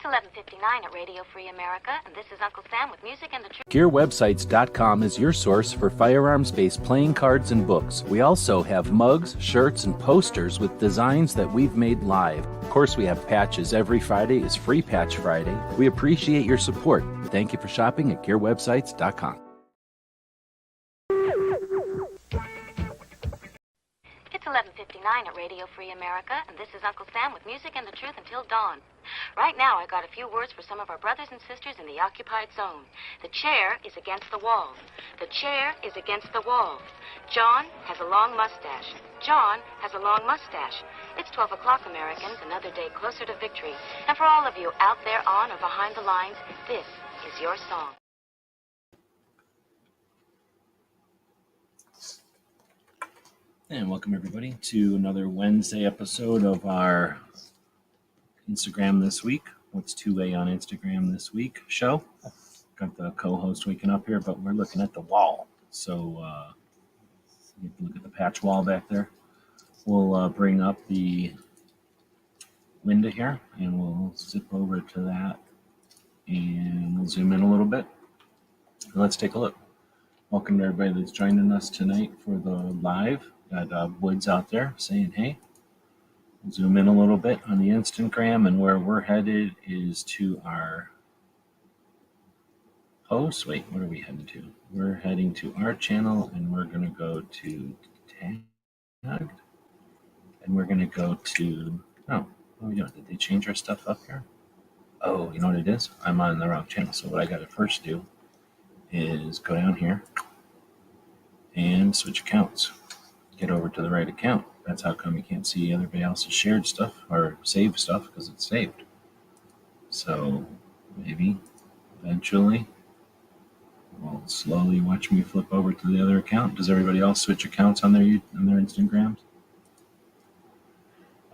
It's 11:59 at Radio Free America, and this is Uncle Sam with music and the truth. GearWebsites.com is your source for firearms-based playing cards and books. We also have mugs, shirts, and posters with designs that we've made live. Of course, we have patches. Every Friday is Free Patch Friday. We appreciate your support. Thank you for shopping at GearWebsites.com. It's 11:59 at Radio Free America, and this is Uncle Sam with music and the truth until dawn. Right now, I got a few words for some of our brothers and sisters in the occupied zone. The chair is against the wall. The chair is against the wall. John has a long mustache. John has a long mustache. It's 12 o'clock, Americans, another day closer to victory. And for all of you out there on or behind the lines, this is your song. And welcome everybody to another Wednesday episode of our Instagram This Week. What's 2A on Instagram This Week show. Got the co-host waking up here, but we're looking at the wall. So you can look at the patch wall back there. We'll bring up the window here and we'll zip over to that and we'll zoom in a little bit. Let's take a look. Welcome to everybody that's joining us tonight for the live. Got Woods out there saying hey. We'll zoom in a little bit on the Instagram, and where we're headed is to our host. Wait, what are we heading to? We're heading to our channel, and we're going to go to tagged, and we're going to go to, oh, what are we doing? Did they change our stuff up here? Oh, you know what it is? I'm on the wrong channel, so what I got to first do is go down here and switch accounts. Get over to the right account. That's how come you can't see everybody else's shared stuff or saved stuff, because it's saved. So maybe eventually we'll slowly watch me flip over to the other account. Does everybody else switch accounts on their Instagrams?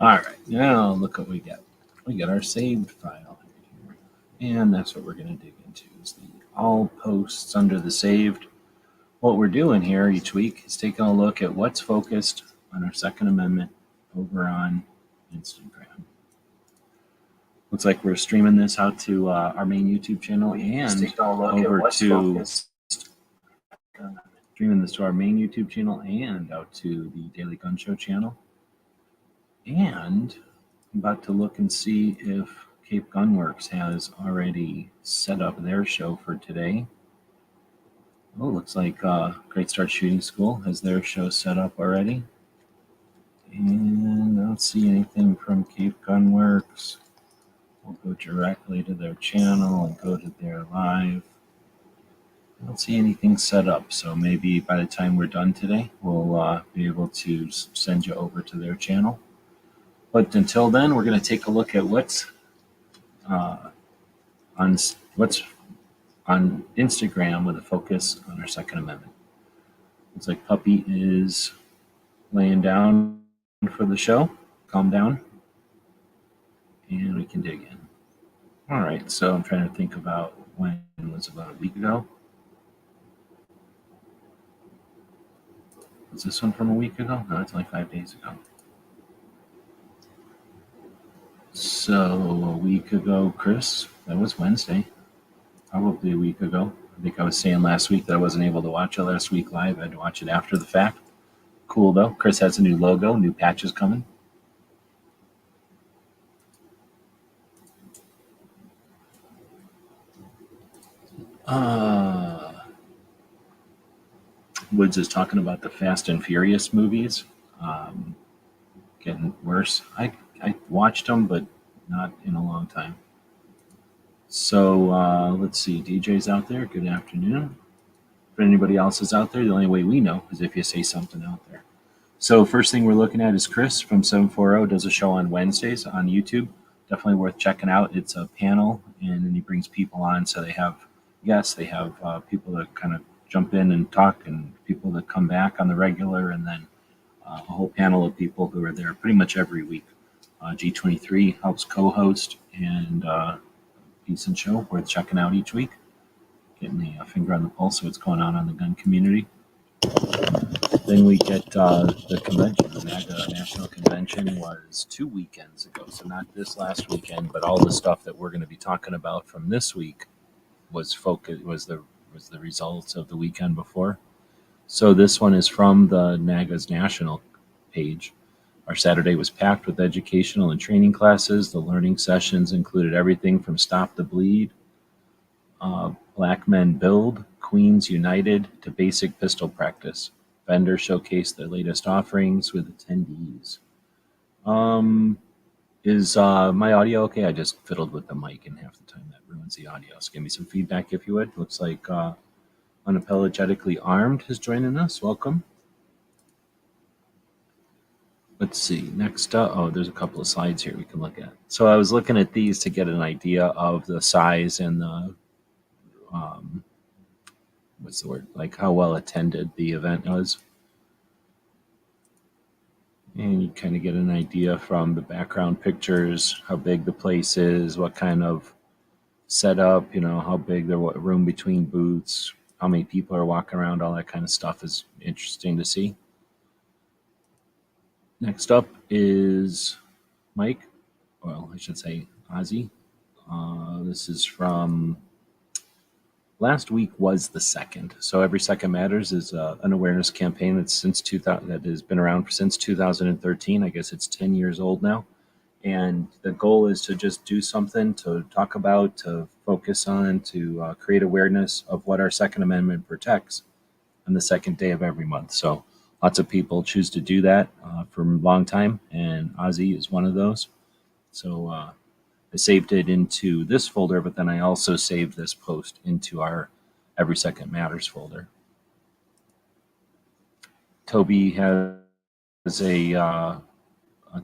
All right, now look what we got. We got our saved file right here, and that's what we're going to dig into is the all posts under the saved. What we're doing here each week is taking a look at what's focused on our Second Amendment over on Instagram. Looks like we're streaming this out to our main YouTube channel and over to streaming this to our main YouTube channel and out to the Daily Gun Show channel. And I'm about to look and see if Cape Gunworks has already set up their show for today. Oh, looks like Great Start Shooting School has their show set up already. And I don't see anything from Cape Gunworks. We'll go directly to their channel and go to their live. I don't see anything set up, so maybe by the time we're done today, we'll be able to send you over to their channel. But until then, we're going to take a look at what's on Instagram with a focus on our Second Amendment. Looks like Puppy is laying down for the show. Calm down. And we can dig in. All right, so I'm trying to think about when it was about a week ago. Was this one from a week ago? No, it's like 5 days ago. So a week ago, Chris, that was Wednesday. Probably a week ago. I think I was saying last week that I wasn't able to watch it last week live. I had to watch it after the fact. Cool, though. Chris has a new logo, new patches coming. Woods is talking about the Fast and Furious movies. Getting worse. I watched them, but not in a long time. So let's see, DJ's out there. Good afternoon. If anybody else is out there, the only way we know is if you say something out there. So first thing we're looking at is Chris from 740 does a show on Wednesdays on YouTube. Definitely worth checking out. It's a panel, and then he brings people on. So they have guests, they have people that kind of jump in and talk, and people that come back on the regular, and then a whole panel of people who are there pretty much every week. G23 helps co-host, and decent show worth checking out each week. Getting a finger on the pulse of what's going on in the gun community. Then we get the convention. The NAGA National Convention was 2 weekends ago, so not this last weekend, but all the stuff that we're going to be talking about from this week was the results of the weekend before. So this one is from the NAGA's national page. Our Saturday was packed with educational and training classes. The learning sessions included everything from Stop the Bleed, Black Men Build, Queens United, to basic pistol practice. Vendors showcased their latest offerings with attendees. Is my audio okay? I just fiddled with the mic, and half the time that ruins the audio. So give me some feedback if you would. Looks like Unapologetically Armed is joining us. Welcome. Let's see. Next up, oh, there's a couple of slides here we can look at. So I was looking at these to get an idea of the size and the what's the word? Like how well attended the event was. And you kind of get an idea from the background pictures, how big the place is, what kind of setup, how big the room between booths, how many people are walking around, all that kind of stuff is interesting to see. Next up is Mike. Well, I should say Ozzy. This is from last week was the second. So Every Second Matters is an awareness campaign that has been around since 2013. I guess it's 10 years old now. And the goal is to just do something to talk about, to focus on, to create awareness of what our Second Amendment protects on the second day of every month. So lots of people choose to do that for a long time, and Ozzy is one of those. So I saved it into this folder, but then I also saved this post into our Every Second Matters folder. Toby has a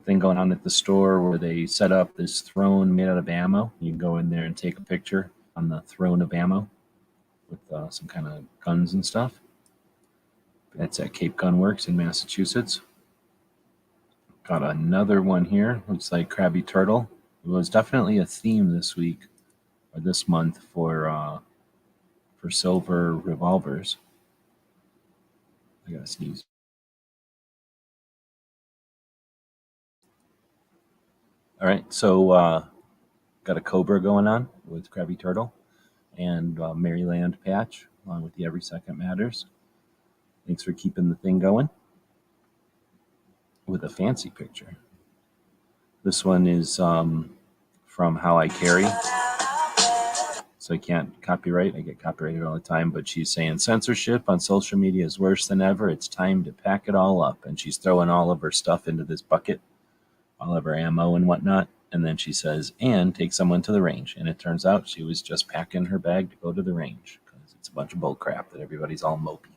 thing going on at the store where they set up this throne made out of ammo. You can go in there and take a picture on the throne of ammo with some kind of guns and stuff. That's at Cape Gun Works in Massachusetts. Got another one here. Looks like Krabby Turtle. It was definitely a theme this week or this month for silver revolvers. I gotta sneeze. All right, so got a Cobra going on with Krabby Turtle and Maryland patch along with the Every Second Matters. Thanks for keeping the thing going with a fancy picture. This one is from How I Carry. So I can't copyright. I get copyrighted all the time. But she's saying censorship on social media is worse than ever. It's time to pack it all up. And she's throwing all of her stuff into this bucket, all of her ammo and whatnot. And then she says, and take someone to the range. And it turns out she was just packing her bag to go to the range because it's a bunch of bull crap that everybody's all mopey.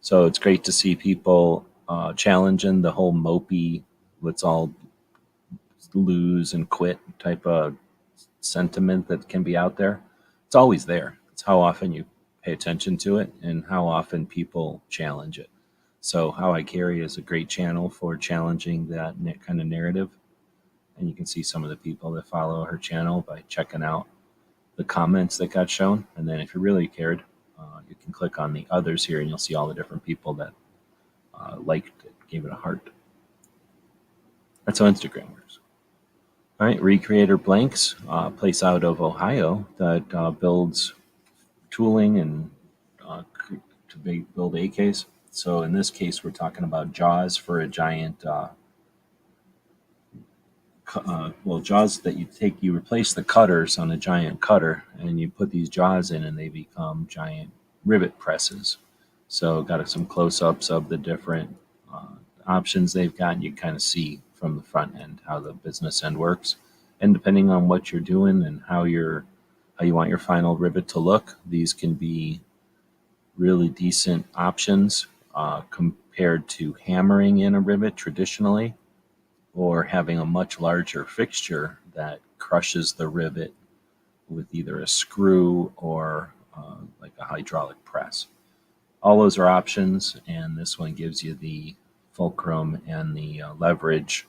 So it's great to see people challenging the whole mopey, let's all lose and quit type of sentiment that can be out there. It's always there. It's how often you pay attention to it and how often people challenge it. So How I Carry is a great channel for challenging that kind of narrative. And you can see some of the people that follow her channel by checking out the comments that got shown. And then if you really cared, you can click on the others here and you'll see all the different people that liked it, gave it a heart. That's how Instagram works. All right, Recreator Blanks, place out of Ohio that builds tooling and to build AKs. So in this case, we're talking about jaws for a giant, jaws that you replace the cutters on a giant cutter, and you put these jaws in, and they become giant rivet presses. So got some close-ups of the different options they've got. You kind of see from the front end how the business end works, and depending on what you're doing and how you want your final rivet to look, these can be really decent options compared to hammering in a rivet traditionally, or having a much larger fixture that crushes the rivet with either a screw or like a hydraulic press. All those are options, and this one gives you the fulcrum and the leverage,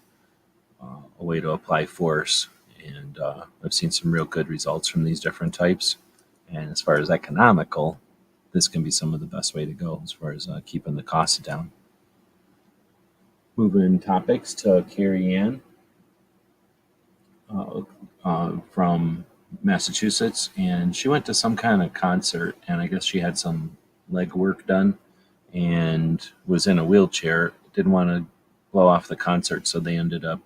a way to apply force. And I've seen some real good results from these different types. And as far as economical, this can be some of the best way to go as far as keeping the costs down. Moving topics to Carrie Ann from Massachusetts, and she went to some kind of concert, and I guess she had some leg work done and was in a wheelchair. Didn't want to blow off the concert, so they ended up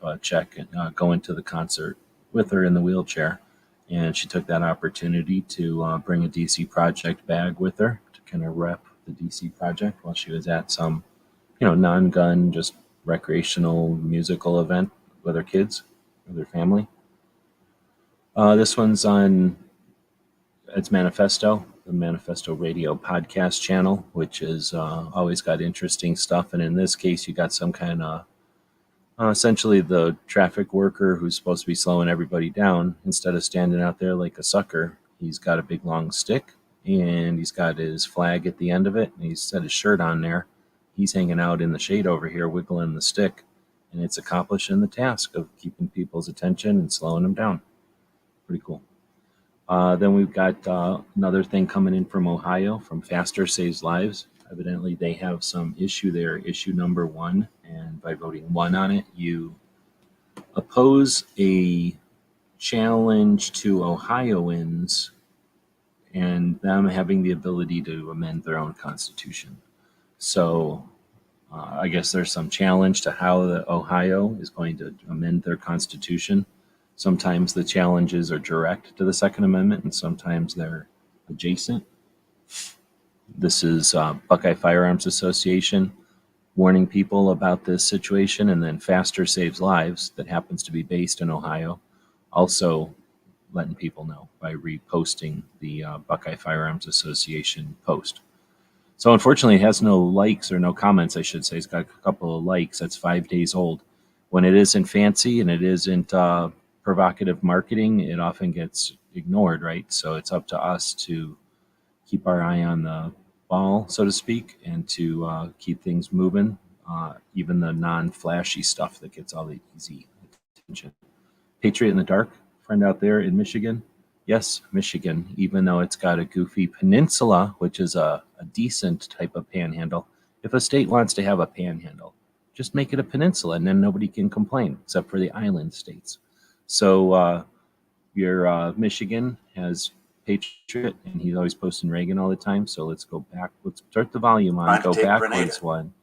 going to the concert with her in the wheelchair, and she took that opportunity to bring a DC Project bag with her to kind of rep the DC Project while she was at some, non-gun, just recreational musical event with her kids, with her family. This one's on Ed's Manifesto, the Manifesto Radio podcast channel, which is always got interesting stuff. And in this case, you got some kind of essentially the traffic worker who's supposed to be slowing everybody down. Instead of standing out there like a sucker, he's got a big long stick and he's got his flag at the end of it. And he's set his shirt on there. He's hanging out in the shade over here, wiggling the stick. And it's accomplishing the task of keeping people's attention and slowing them down. Pretty cool. Then we've got another thing coming in from Ohio, from Faster Saves Lives. Evidently, they have some issue there, issue number 1. And by voting 1 on it, you oppose a challenge to Ohioans and them having the ability to amend their own constitution. So I guess there's some challenge to how Ohio is going to amend their constitution. Sometimes the challenges are direct to the Second Amendment, and sometimes they're adjacent. This is Buckeye Firearms Association warning people about this situation, and then Faster Saves Lives, that happens to be based in Ohio, also letting people know by reposting the Buckeye Firearms Association post. So unfortunately, it has no likes, or no comments, I should say. It's got a couple of likes. That's 5 days old. When it isn't fancy and it isn't provocative marketing, it often gets ignored, right? So it's up to us to keep our eye on the ball, so to speak, and to keep things moving, even the non-flashy stuff that gets all the easy attention. Patriot in the Dark, friend out there in Michigan. Yes, Michigan, even though it's got a goofy peninsula, which is a decent type of panhandle. If a state wants to have a panhandle, just make it a peninsula, and then nobody can complain, except for the island states. So your Michigan has Patriot, and he's always posting Reagan all the time. So let's go back. Let's start the volume on, go backwards one,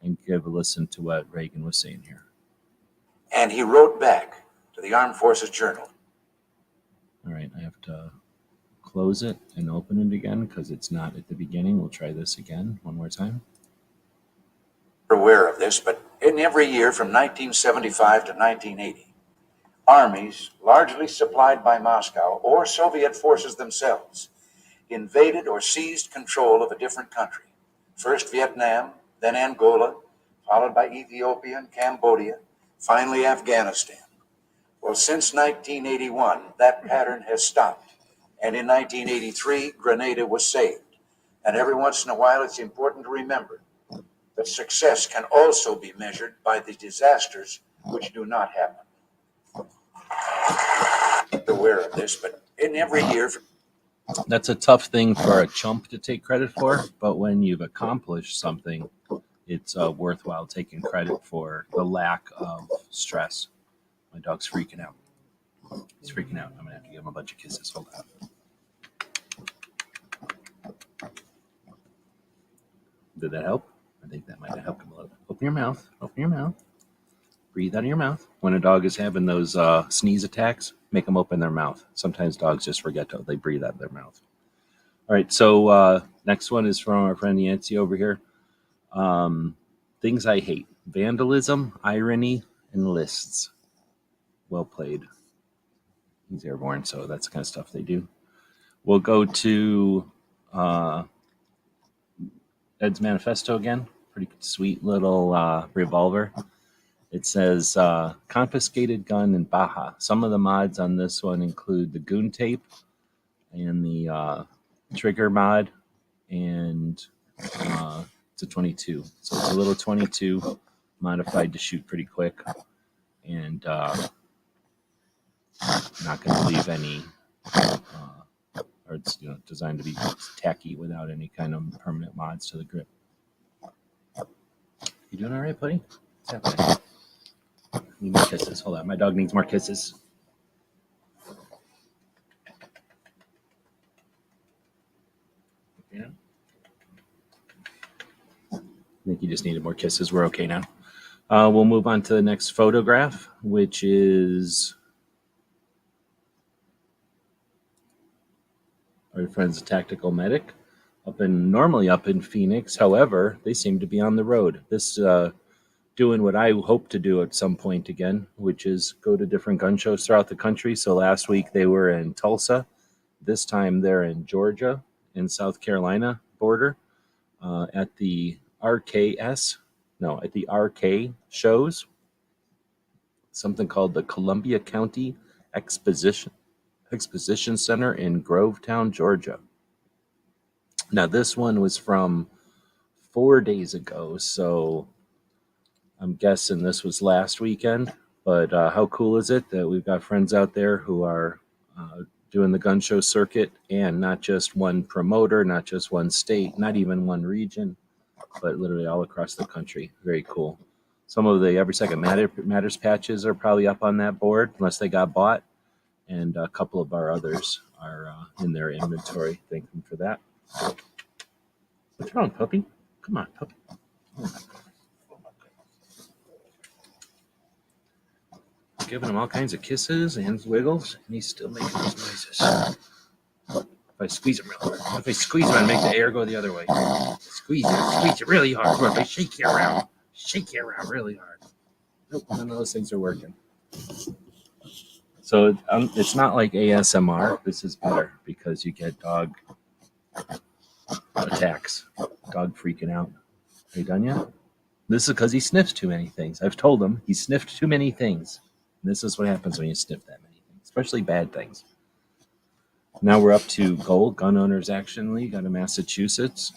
and give a listen to what Reagan was saying here. And he wrote back to the Armed Forces Journal. All right, I have to close it and open it again because it's not at the beginning. We'll try this again one more time. We're aware of this, but in every year from 1975 to 1980, armies, largely supplied by Moscow or Soviet forces themselves, invaded or seized control of a different country. First Vietnam, then Angola, followed by Ethiopia and Cambodia, finally Afghanistan. Well, since 1981, that pattern has stopped. And in 1983, Grenada was saved. And every once in a while, it's important to remember that success can also be measured by the disasters which do not happen. Aware of this, but in every year. That's a tough thing for a chump to take credit for, but when you've accomplished something, it's worthwhile taking credit for the lack of stress. My dog's freaking out. He's freaking out. I'm going to have to give him a bunch of kisses. Hold on. Did that help? I think that might have helped him a little bit. Open your mouth. Open your mouth. Breathe out of your mouth. When a dog is having those sneeze attacks, make them open their mouth. Sometimes dogs just forget to. They breathe out of their mouth. All right, so next one is from our friend Yancy over here. Things I hate. Vandalism, irony, and lists. Well played. He's airborne, so that's the kind of stuff they do. We'll go to Ed's Manifesto again. Pretty sweet little revolver. It says confiscated gun in Baja. Some of the mods on this one include the goon tape and the trigger mod, and it's a 22. So it's a little 22 modified to shoot pretty quick, and not going to leave any or it's designed to be tacky without any kind of permanent mods to the grip. You doing all right, buddy? What's happening? Need more kisses. Hold on, my dog needs more kisses. Yeah. I think you just needed more kisses. We're okay now. We'll move on to the next photograph, which is our friends Tactical Medic, normally up in Phoenix. However, they seem to be on the road. This doing what I hope to do at some point again, which is go to different gun shows throughout the country. So last week they were in Tulsa. This time they're in Georgia and South Carolina border at the RK shows, something called the Columbia County Exposition Center in Grovetown, Georgia. Now this one was from 4 days ago, so I'm guessing this was last weekend. But how cool is it that we've got friends out there who are doing the gun show circuit, and not just one promoter, not just one state, not even one region, but literally all across the country. Very cool. Some of the Every Second Matters patches are probably up on that board, unless they got bought. And a couple of our others are in their inventory. Thank them for that. What's wrong, puppy? Come on, puppy. Giving him all kinds of kisses and wiggles, and he's still making those noises. If I squeeze him real hard, if I squeeze him and make the air go the other way, squeeze it really hard. If I shake you around really hard. Nope, none of those things are working. So it's not like ASMR. This is better because you get dog attacks, dog freaking out. Are you done yet? This is because he sniffs too many things. I've told him he sniffed too many things. And this is what happens when you sniff that many things, especially bad things. Now we're up to Gold Gun Owners Action League out of Massachusetts.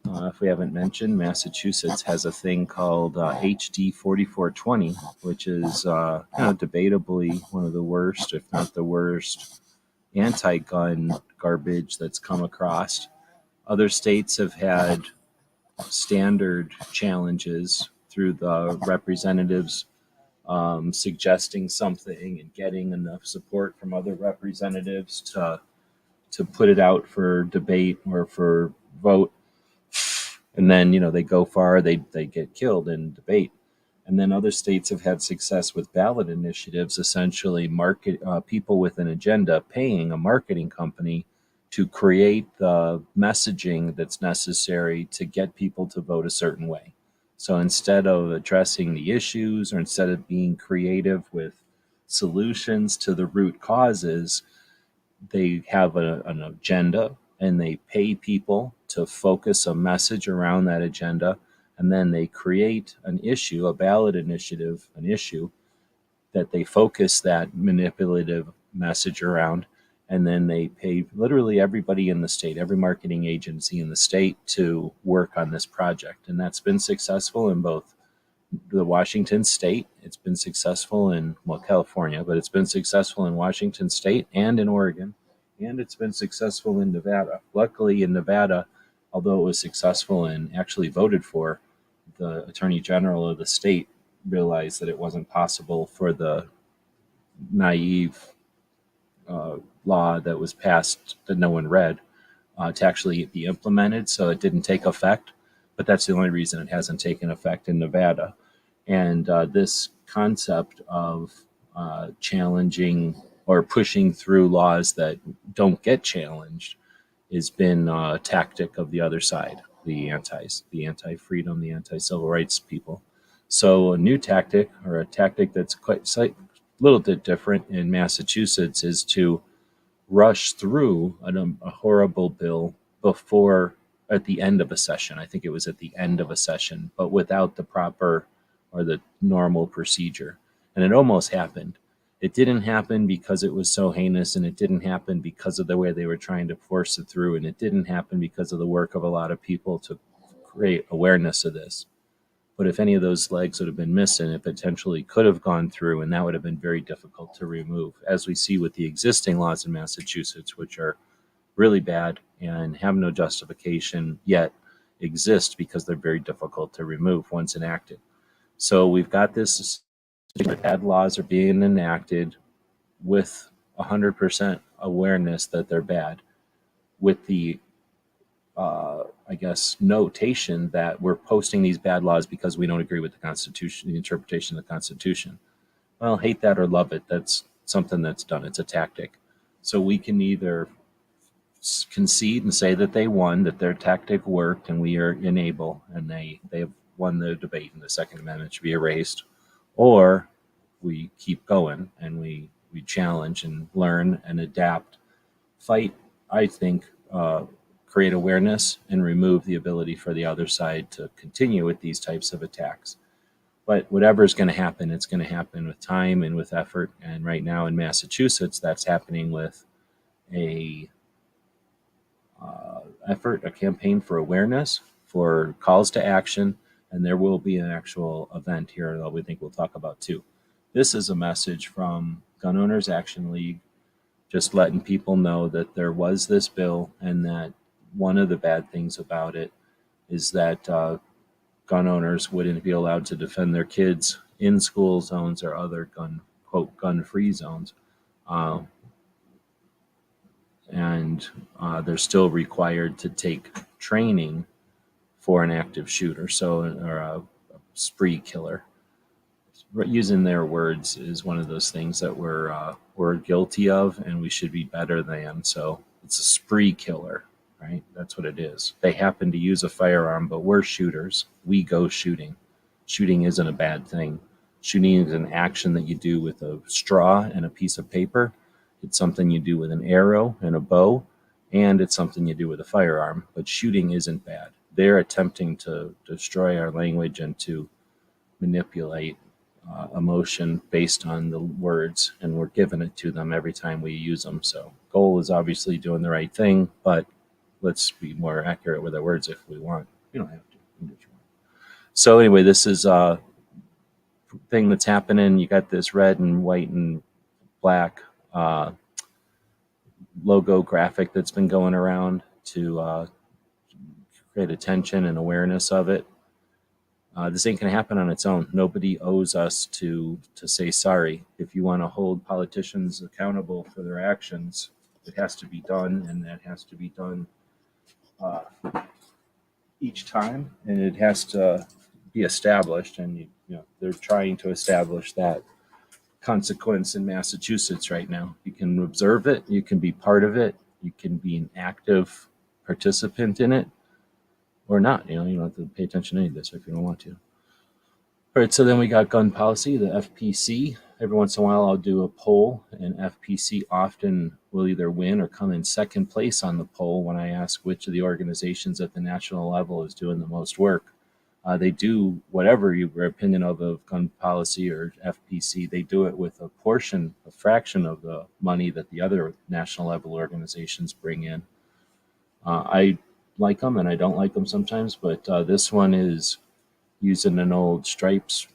If we haven't mentioned, Massachusetts has a thing called HD 4420, which is debatably one of the worst, if not the worst, anti-gun garbage that's come across. Other states have had standard challenges through the representatives suggesting something and getting enough support from other representatives to put it out for debate or for vote. And then, they go far, they get killed in debate. And then other states have had success with ballot initiatives, essentially people with an agenda paying a marketing company to create the messaging that's necessary to get people to vote a certain way. So instead of addressing the issues, or instead of being creative with solutions to the root causes, they have an agenda and they pay people to focus a message around that agenda. And then they create an issue, a ballot initiative, an issue that they focus that manipulative message around. And then they pay literally everybody in the state, every marketing agency in the state to work on this project. And that's been successful in both the Washington state. It's been successful in, California, but it's been successful in Washington state and in Oregon. And it's been successful in Nevada. Luckily in Nevada, although it was successful and actually voted for, the Attorney General of the state realized that it wasn't possible for the naive law that was passed that no one read to actually be implemented. So it didn't take effect, but that's the only reason it hasn't taken effect in Nevada. And this concept of challenging or pushing through laws that don't get challenged has been a tactic of the other side, the anti-freedom, the anti-civil rights people. So a new tactic, or a tactic that's quite a little bit different in Massachusetts, is to rush through a horrible bill at the end of a session. I think it was at the end of a session, but without the proper or the normal procedure. And it almost happened. It didn't happen because it was so heinous, and it didn't happen because of the way they were trying to force it through, and it didn't happen because of the work of a lot of people to create awareness of this. But if any of those legs would have been missing, it potentially could have gone through, and that would have been very difficult to remove, as we see with the existing laws in Massachusetts, which are really bad and have no justification yet exist because they're very difficult to remove once enacted. So we've got this bad laws are being enacted with 100% awareness that they're bad, with the I guess notation that we're posting these bad laws because we don't agree with the Constitution, the interpretation of the Constitution. Well, hate that or love it, that's something that's done. It's a tactic. So we can either concede and say that they won, that their tactic worked, and we are enable, and they have won the debate, and the Second Amendment should be erased, or we keep going and we challenge and learn and adapt, fight. I think create awareness and remove the ability for the other side to continue with these types of attacks. But whatever is going to happen, it's going to happen with time and with effort. And right now in Massachusetts, that's happening with a effort, a campaign for awareness, for calls to action, and there will be an actual event here that we think we'll talk about too. This is a message from Gun Owners Action League, just letting people know that there was this bill, and that one of the bad things about it is that gun owners wouldn't be allowed to defend their kids in school zones or other gun-free zones. And they're still required to take training for an active shooter, or a spree killer. Using their words is one of those things that we're guilty of, and we should be better than. So it's a spree killer, right? That's what it is. They happen to use a firearm, but we're shooters. We go shooting. Shooting isn't a bad thing. Shooting is an action that you do with a straw and a piece of paper. It's something you do with an arrow and a bow, and it's something you do with a firearm. But shooting isn't bad. They're attempting to destroy our language and to manipulate emotion based on the words, and we're giving it to them every time we use them. So goal is obviously doing the right thing, but let's be more accurate with our words if we want. You don't have to. You do what you want. So anyway, this is a thing that's happening. You got this red and white and black logo graphic that's been going around to create attention and awareness of it. This ain't going to happen on its own. Nobody owes us to say sorry. If you want to hold politicians accountable for their actions, it has to be done, and that has to be done each time, and it has to be established. And they're trying to establish that consequence in Massachusetts right now. You can observe it, you can be part of it, you can be an active participant in it, or not. You don't have to pay attention to any of this if you don't want to. All right, so then we got gun policy, the FPC. Every once in a while I'll do a poll, and FPC often will either win or come in second place on the poll when I ask which of the organizations at the national level is doing the most work. They do whatever your opinion of gun policy or FPC, they do it with a fraction of the money that the other national level organizations bring in. I like them and I don't like them sometimes, but this one is using an old Stripes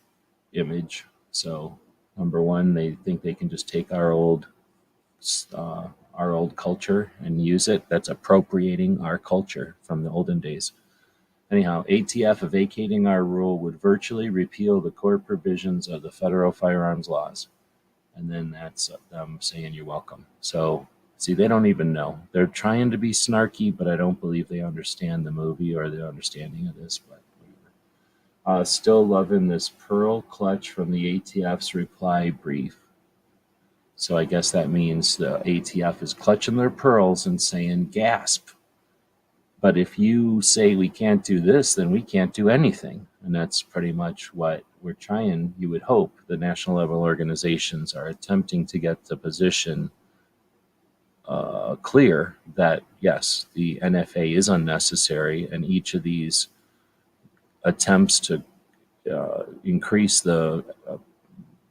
image. So number one, they think they can just take our old culture and use it. That's appropriating our culture from the olden days. Anyhow, ATF vacating our rule would virtually repeal the core provisions of the federal firearms laws. And then that's them saying you're welcome. So, see, they don't even know. They're trying to be snarky, but I don't believe they understand the movie or the understanding of this. But whatever. Still loving this pearl clutch from the ATF's reply brief. So I guess that means the ATF is clutching their pearls and saying gasp. But if you say we can't do this, then we can't do anything. And that's pretty much what we're trying. You would hope the national level organizations are attempting to get the position clear that, yes, the NFA is unnecessary, and each of these attempts to increase the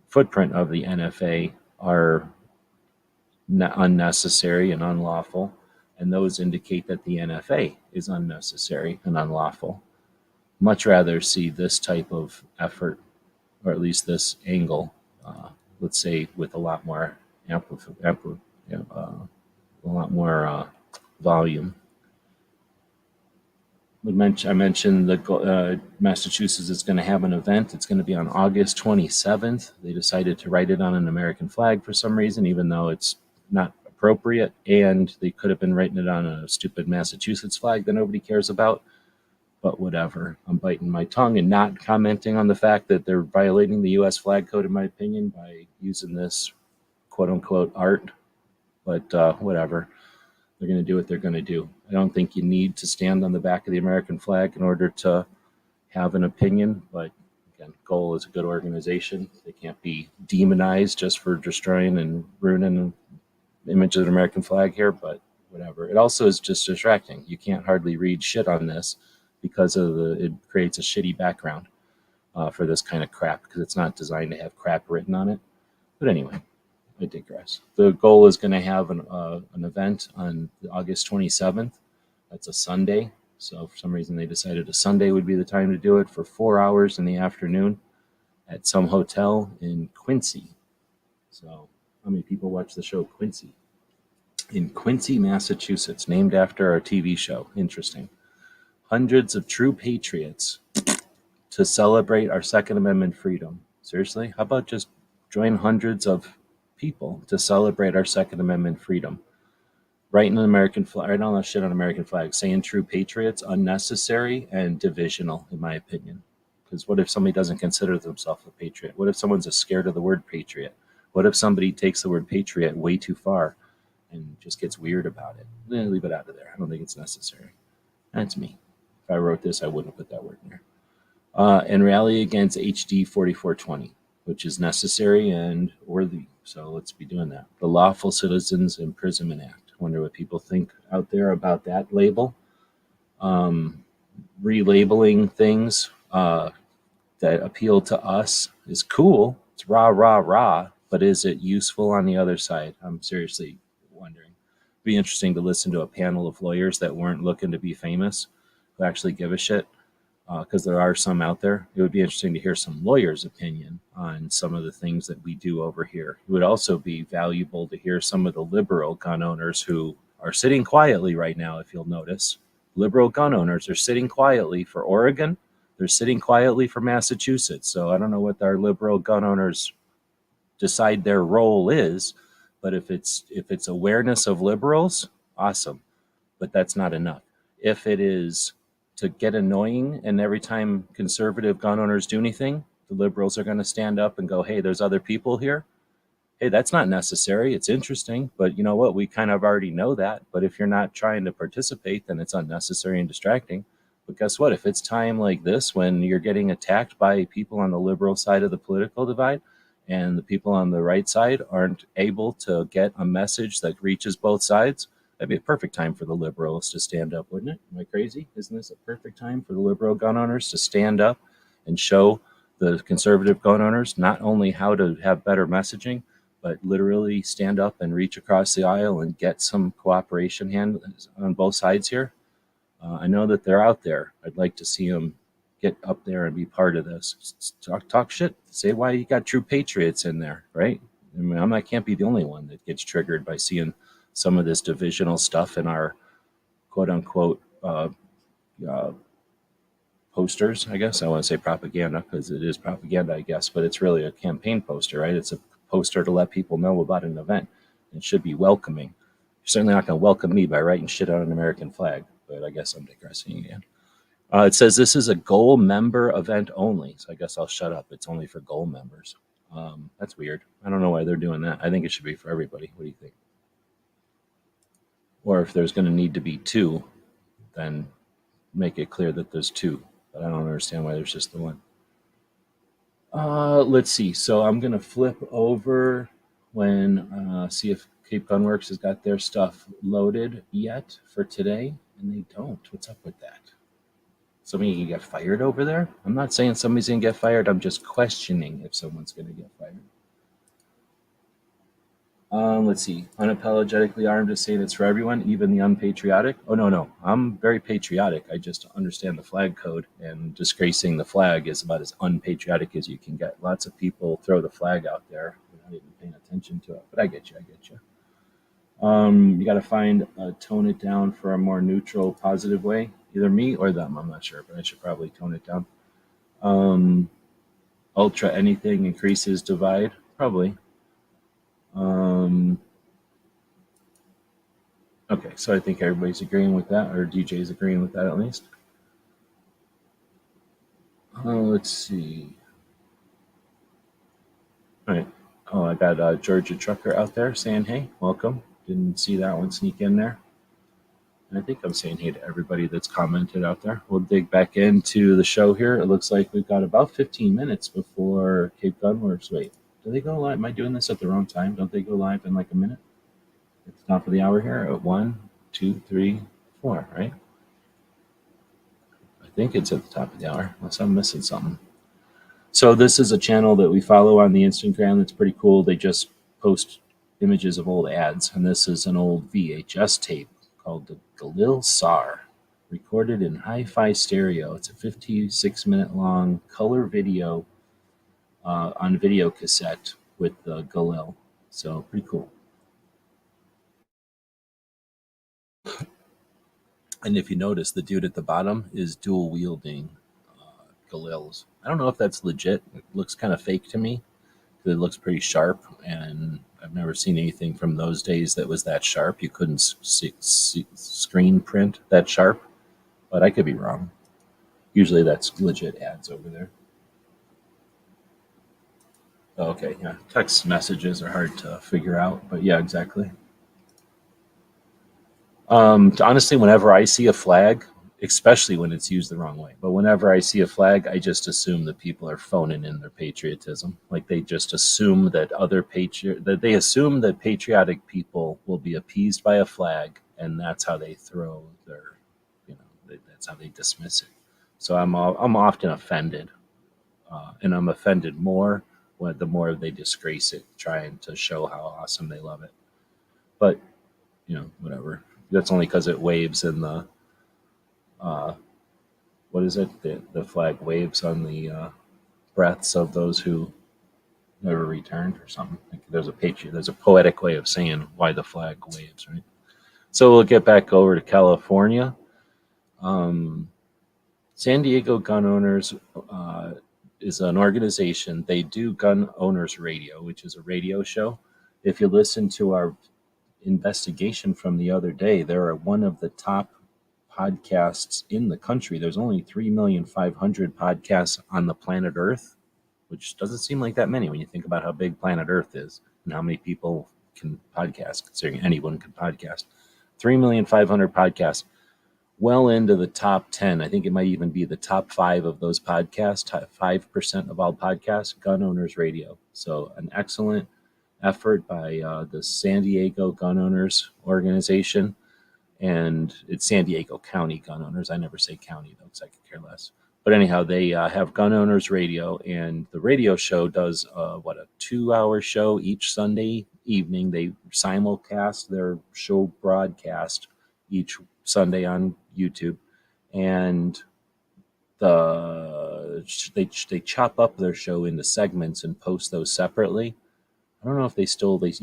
footprint of the NFA are unnecessary and unlawful. And those indicate that the NFA is unnecessary and unlawful. Much rather see this type of effort, or at least this angle, let's say with a lot more volume. I mentioned that Massachusetts is going to have an event. It's going to be on August 27th. They decided to write it on an American flag for some reason, even though it's not appropriate, and they could have been writing it on a stupid Massachusetts flag that nobody cares about. But whatever. I'm biting my tongue and not commenting on the fact that they're violating the U.S. flag code, in my opinion, by using this quote-unquote art. But whatever. They're going to do what they're going to do. I don't think you need to stand on the back of the American flag in order to have an opinion. But again, Goal is a good organization. They can't be demonized just for destroying and ruining the image of the American flag here. But whatever. It also is just distracting. You can't hardly read shit on this because it creates a shitty background for this kind of crap, because it's not designed to have crap written on it. But anyway, I digress. The Goal is going to have an event on August 27th. That's a Sunday. So for some reason they decided a Sunday would be the time to do it, for 4 hours in the afternoon at some hotel in Quincy. So how many people watch the show Quincy? In Quincy, Massachusetts, named after our TV show. Interesting. Hundreds of true patriots to celebrate our Second Amendment freedom. Seriously? How about just join hundreds of people to celebrate our Second Amendment freedom? Writing an American flag, writing all that shit on American flags, saying true patriots, unnecessary and divisional, in my opinion. Because what if somebody doesn't consider themselves a patriot? What if someone's scared of the word patriot? What if somebody takes the word patriot way too far and just gets weird about it? Then leave it out of there. I don't think it's necessary. That's me. If I wrote this, I wouldn't put that word in there. And rally against HD 4420, which is necessary and worthy. So let's be doing that. The Lawful Citizens Imprisonment Act. Wonder what people think out there about that label. Relabeling things that appeal to us is cool. It's rah, rah, rah. But is it useful on the other side? I'm seriously wondering. It'd be interesting to listen to a panel of lawyers that weren't looking to be famous, who actually give a shit. Because there are some out there. It would be interesting to hear some lawyers' opinion on some of the things that we do over here. It would also be valuable to hear some of the liberal gun owners who are sitting quietly right now, if you'll notice. Liberal gun owners are sitting quietly for Oregon. They're sitting quietly for Massachusetts. So I don't know what our liberal gun owners decide their role is, but if it's awareness of liberals, awesome. But that's not enough. If it is to get annoying, and every time conservative gun owners do anything, the liberals are going to stand up and go, hey, there's other people here. Hey, that's not necessary. It's interesting, but you know what? We kind of already know that. But if you're not trying to participate, then it's unnecessary and distracting. But guess what? If it's time like this, when you're getting attacked by people on the liberal side of the political divide, and the people on the right side aren't able to get a message that reaches both sides, that'd be a perfect time for the liberals to stand up, wouldn't it? Am I crazy? Isn't this a perfect time for the liberal gun owners to stand up and show the conservative gun owners not only how to have better messaging, but literally stand up and reach across the aisle and get some cooperation hand on both sides here? I know that they're out there. I'd like to see them get up there and be part of this. Talk shit. Say why you got true patriots in there, right? I mean, I can't be the only one that gets triggered by seeing some of this divisional stuff in our quote-unquote posters, I guess. I want to say propaganda, because it is propaganda, I guess, but it's really a campaign poster, right? It's a poster to let people know about an event. It should be welcoming. You're certainly not going to welcome me by writing shit on an American flag, but I guess I'm digressing again. It says this is a Goal member event only, so I guess I'll shut up. It's only for Goal members. That's weird. I don't know why they're doing that. I think it should be for everybody. What do you think? Or if there's going to need to be two, then make it clear that there's two. But I don't understand why there's just the one. Let's see. So I'm going to flip over when see if Cape Gunworks has got their stuff loaded yet for today. And they don't. What's up with that? Somebody can get fired over there? I'm not saying somebody's going to get fired. I'm just questioning if someone's going to get fired. Let's see. Unapologetically armed is saying it's for everyone, even the unpatriotic. Oh, no. I'm very patriotic. I just understand the flag code, and disgracing the flag is about as unpatriotic as you can get. Lots of people throw the flag out there. They're not even paying attention to it. But I get you. You got to find tone it down for a more neutral, positive way. Either me or them. I'm not sure, but I should probably tone it down. Ultra anything increases divide, probably. Okay, so I think everybody's agreeing with that, or DJ's agreeing with that at least. Let's see. All right. Oh, I got Georgia Trucker out there saying hey, welcome. Didn't see that one sneak in there. And I think I'm saying hey to everybody that's commented out there. We'll dig back into the show here. It looks like we've got about 15 minutes before Cape Gunworks. Wait, do they go live? Am I doing this at the wrong time? Don't they go live in like a minute? It's top of the hour here at 1, 2, 3, 4, right? I think it's at the top of the hour, unless I'm missing something. So this is a channel that we follow on the Instagram that's pretty cool. They just post images of old ads, and this is an old VHS tape called the Galil SAR, recorded in hi-fi stereo. It's a 56-minute long color video on video cassette with the Galil. So pretty cool. And if you notice, the dude at the bottom is dual wielding Galils. I don't know if that's legit. It looks kind of fake to me. It looks pretty sharp, and I've never seen anything from those days that was that sharp. You couldn't screen print that sharp, but I could be wrong. Usually that's legit ads over there. Okay, yeah. Text messages are hard to figure out, but yeah, exactly. Honestly, whenever I see a flag, especially when it's used the wrong way, but whenever I see a flag, I just assume that people are phoning in their patriotism. Like they just assume that they assume that patriotic people will be appeased by a flag, and that's how they throw their, that's how they dismiss it. So I'm often offended, and I'm offended more when the more they disgrace it, trying to show how awesome they love it. But whatever. That's only because it waves in the what is it? The flag waves on the breaths of those who never returned, or something. Like there's a poetic way of saying why the flag waves, right? So we'll get back over to California. San Diego Gun Owners is an organization. They do Gun Owners Radio, which is a radio show. If you listen to our investigation from the other day, they're one of the top podcasts in the country. There's only 3,500,000 podcasts on the planet Earth, which doesn't seem like that many when you think about how big planet Earth is and how many people can podcast, considering anyone can podcast. 3,500,000 podcasts, well into the top 10. I think it might even be the top 5 of those podcasts, 5% of all podcasts, Gun Owners Radio. So an excellent effort by the San Diego Gun Owners Organization, and it's San Diego County Gun Owners. I never say county though, because I could care less. But anyhow, they have Gun Owners Radio, and the radio show does a 2-hour show each Sunday evening. They simulcast their show broadcast each Sunday on YouTube, and they chop up their show into segments and post those separately. I don't know if they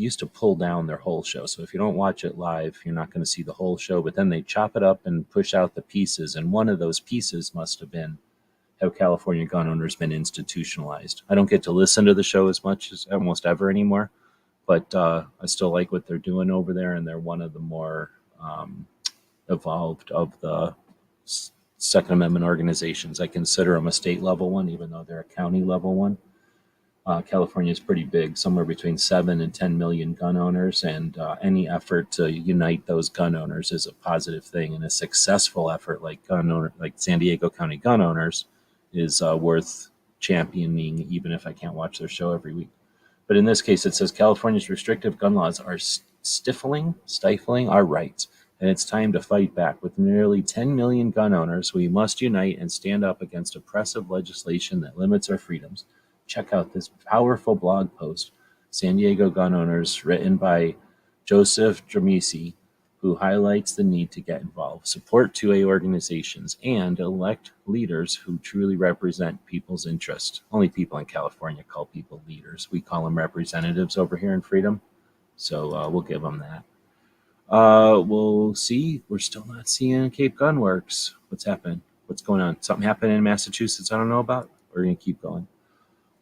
used to pull down their whole show. So if you don't watch it live, you're not going to see the whole show, but then they chop it up and push out the pieces. And one of those pieces must have been, have California gun owners been institutionalized? I don't get to listen to the show as much as almost ever anymore, but I still like what they're doing over there. And they're one of the more evolved of the Second Amendment organizations. I consider them a state level one, even though they're a county level one. California is pretty big, somewhere between 7 and 10 million gun owners, and any effort to unite those gun owners is a positive thing. And a successful effort like San Diego County Gun Owners is worth championing, even if I can't watch their show every week. But in this case, it says California's restrictive gun laws are stifling our rights, and it's time to fight back. With nearly 10 million gun owners, we must unite and stand up against oppressive legislation that limits our freedoms. Check out this powerful blog post, San Diego Gun Owners, written by Joseph Dramisi, who highlights the need to get involved, support 2A organizations, and elect leaders who truly represent people's interests. Only people in California call people leaders. We call them representatives over here in Freedom, so we'll give them that. We'll see. We're still not seeing Cape Gunworks. What's happening? What's going on? Something happened in Massachusetts I don't know about? We're going to keep going.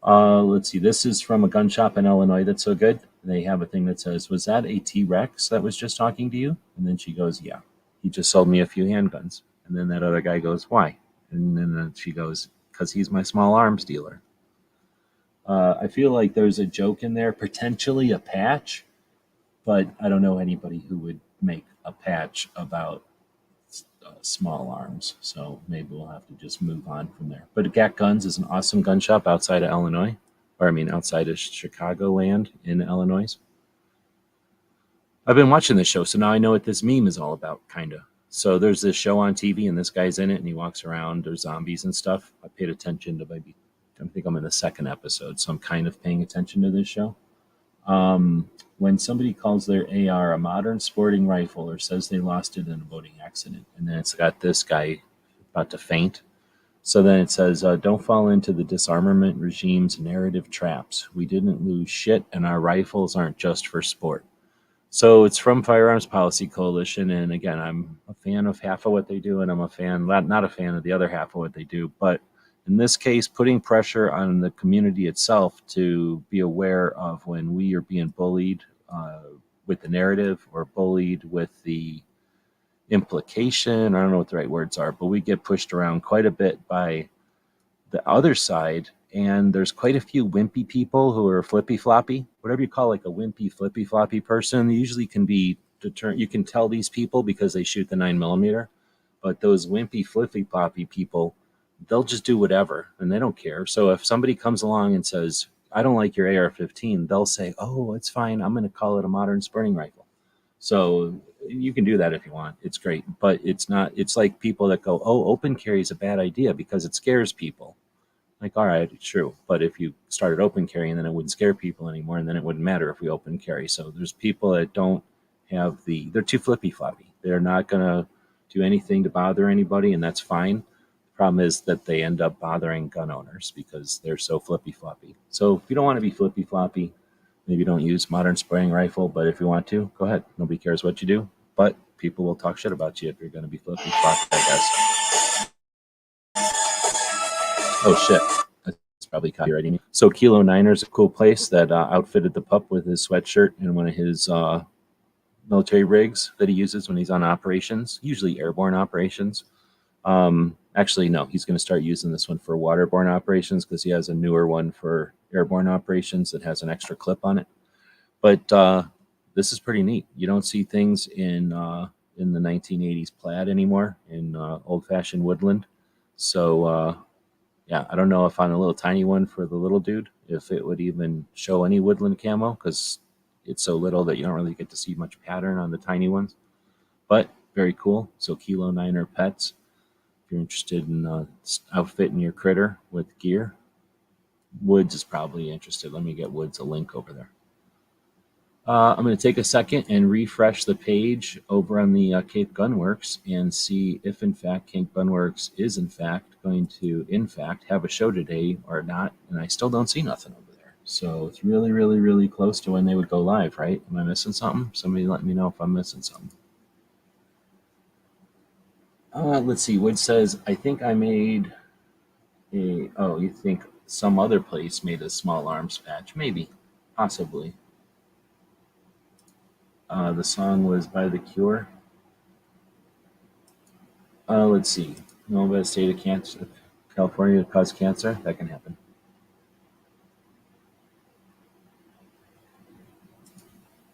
Let's see. This is from a gun shop in Illinois that's so good. They have a thing that says, "Was that a T-Rex that was just talking to you?" And then she goes, "Yeah. He just sold me a few handguns." And then that other guy goes, "Why?" And then she goes, "Because he's my small arms dealer." I feel like there's a joke in there, potentially a patch, but I don't know anybody who would make a patch about small arms. So maybe we'll have to just move on from there. But GAC Guns is an awesome gun shop outside of Illinois, or I mean outside of Chicagoland in Illinois. I've been watching this show, so now I know what this meme is all about, kind of. So there's this show on TV, and this guy's in it, and he walks around. There's zombies and stuff. I paid attention to maybe, I think I'm in the second episode, so I'm kind of paying attention to this show. When somebody calls their AR a modern sporting rifle or says they lost it in a boating accident, and then it's got this guy about to faint. So then it says, "Don't fall into the disarmament regime's narrative traps. We didn't lose shit, and our rifles aren't just for sport." So it's from Firearms Policy Coalition, and again, I'm a fan of half of what they do, and I'm not a fan of the other half of what they do. But in this case, putting pressure on the community itself to be aware of when we are being bullied with the narrative or bullied with the implication. I don't know what the right words are, but we get pushed around quite a bit by the other side. And there's quite a few wimpy people who are flippy floppy, whatever you call like a wimpy flippy floppy person. They usually can be determined. You can tell these people because they shoot the 9mm, but those wimpy flippy floppy people, they'll just do whatever and they don't care. So if somebody comes along and says, "I don't like your AR-15, they'll say, "Oh, it's fine. I'm going to call it a modern sporting rifle." So you can do that if you want. It's great, but it's not. It's like people that go, "Oh, open carry is a bad idea because it scares people." Like, all right, it's true. But if you started open carrying, then it wouldn't scare people anymore, and then it wouldn't matter if we open carry. So there's people that don't have they're too flippy floppy. They're not going to do anything to bother anybody, and that's fine. The problem is that they end up bothering gun owners because they're so flippy floppy. So if you don't want to be flippy floppy, maybe don't use modern spraying rifle, but if you want to, go ahead. Nobody cares what you do, but people will talk shit about you if you're going to be flippy floppy, I guess. Oh shit, that's probably copywriting me. So Kilo Niner's a cool place that outfitted the pup with his sweatshirt and one of his military rigs that he uses when he's on operations, usually airborne operations. Actually, no, he's going to start using this one for waterborne operations because he has a newer one for airborne operations that has an extra clip on it. But this is pretty neat. You don't see things in the 1980s plaid anymore in old-fashioned woodland. So yeah, I don't know if on a little tiny one for the little dude, if it would even show any woodland camo because it's so little that you don't really get to see much pattern on the tiny ones. But very cool. So Kilo Niner Pets. If you're interested in outfitting your critter with gear, Woods is probably interested. Let me get Woods a link over there. I'm going to take a second and refresh the page over on the Cape Gunworks and see if, in fact, Cape Gunworks is, in fact, going to, in fact, have a show today or not. And I still don't see nothing over there. So it's really, really, really close to when they would go live, right? Am I missing something? Somebody let me know if I'm missing something. Let's see. Wood says, "I think I made a..." Oh, you think some other place made a small arms patch? Maybe. Possibly. The song was by The Cure. Let's see. Know about the state of cancer, California to cause cancer? That can happen.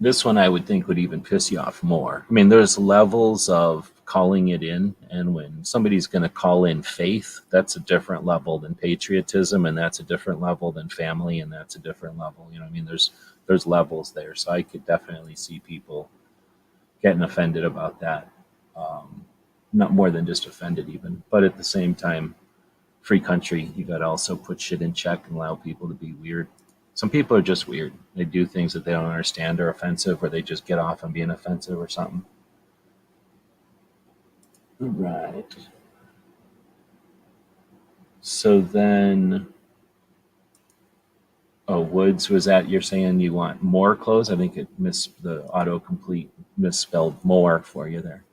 This one I would think would even piss you off more. I mean, there's levels of calling it in, and when somebody's going to call in faith, that's a different level than patriotism, and that's a different level than family, and that's a different level. You know what I mean? There's levels there, so I could definitely see people getting offended about that. Not more than just offended even, but at the same time, free country, you got to also put shit in check and allow people to be weird. Some people are just weird. They do things that they don't understand are offensive, or they just get off on being offensive or something. Right. So then, oh, Woods was at, you're saying you want more clothes? I think it missed the autocomplete misspelled more for you there.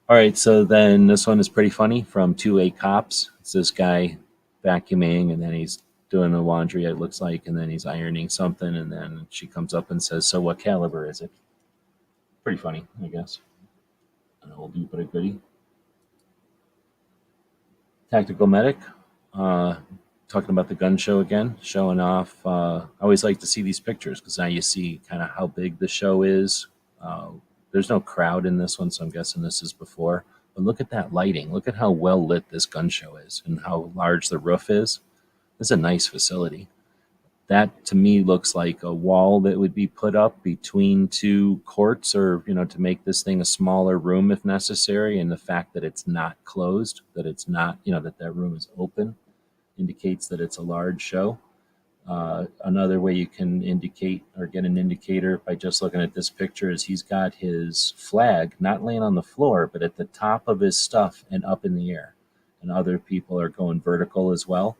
All right, so then this one is pretty funny from 2A Cops. It's this guy vacuuming, and then he's doing the laundry, it looks like, and then he's ironing something, and then she comes up and says, "So what caliber is it?" Pretty funny, I guess. An oldie but a goodie. Tactical Medic, talking about the gun show again, showing off. I always like to see these pictures because now you see kind of how big the show is. There's no crowd in this one, so I'm guessing this is before. But look at that lighting. Look at how well lit this gun show is and how large the roof is. This is a nice facility. That to me looks like a wall that would be put up between two courts, or to make this thing a smaller room if necessary. And the fact that it's not closed, that it's not, that room is open, indicates that it's a large show. Another way you can indicate or get an indicator by just looking at this picture is he's got his flag not laying on the floor, but at the top of his stuff and up in the air. And other people are going vertical as well.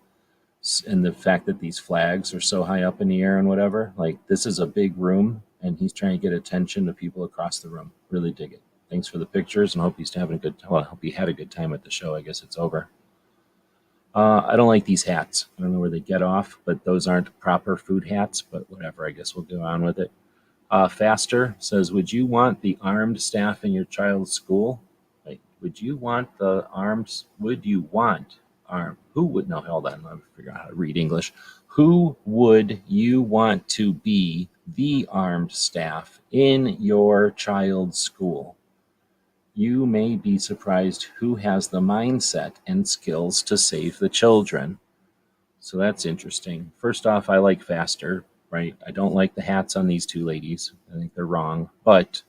And the fact that these flags are so high up in the air and whatever, like this is a big room and he's trying to get attention to people across the room. Really dig it. Thanks for the pictures and hope he's having I hope he had a good time at the show. I guess it's over. I don't like these hats. I don't know where they get off, but those aren't proper food hats, but whatever. I guess we'll go on with it. Faster says, would you want the armed staff in your child's school? Like, would you want who would, no, hold on, let me figure out how to read English. Who would you want to be the armed staff in your child's school? You may be surprised who has the mindset and skills to save the children. So that's interesting. First off, I like Faster, right? I don't like the hats on these two ladies. I think they're wrong, but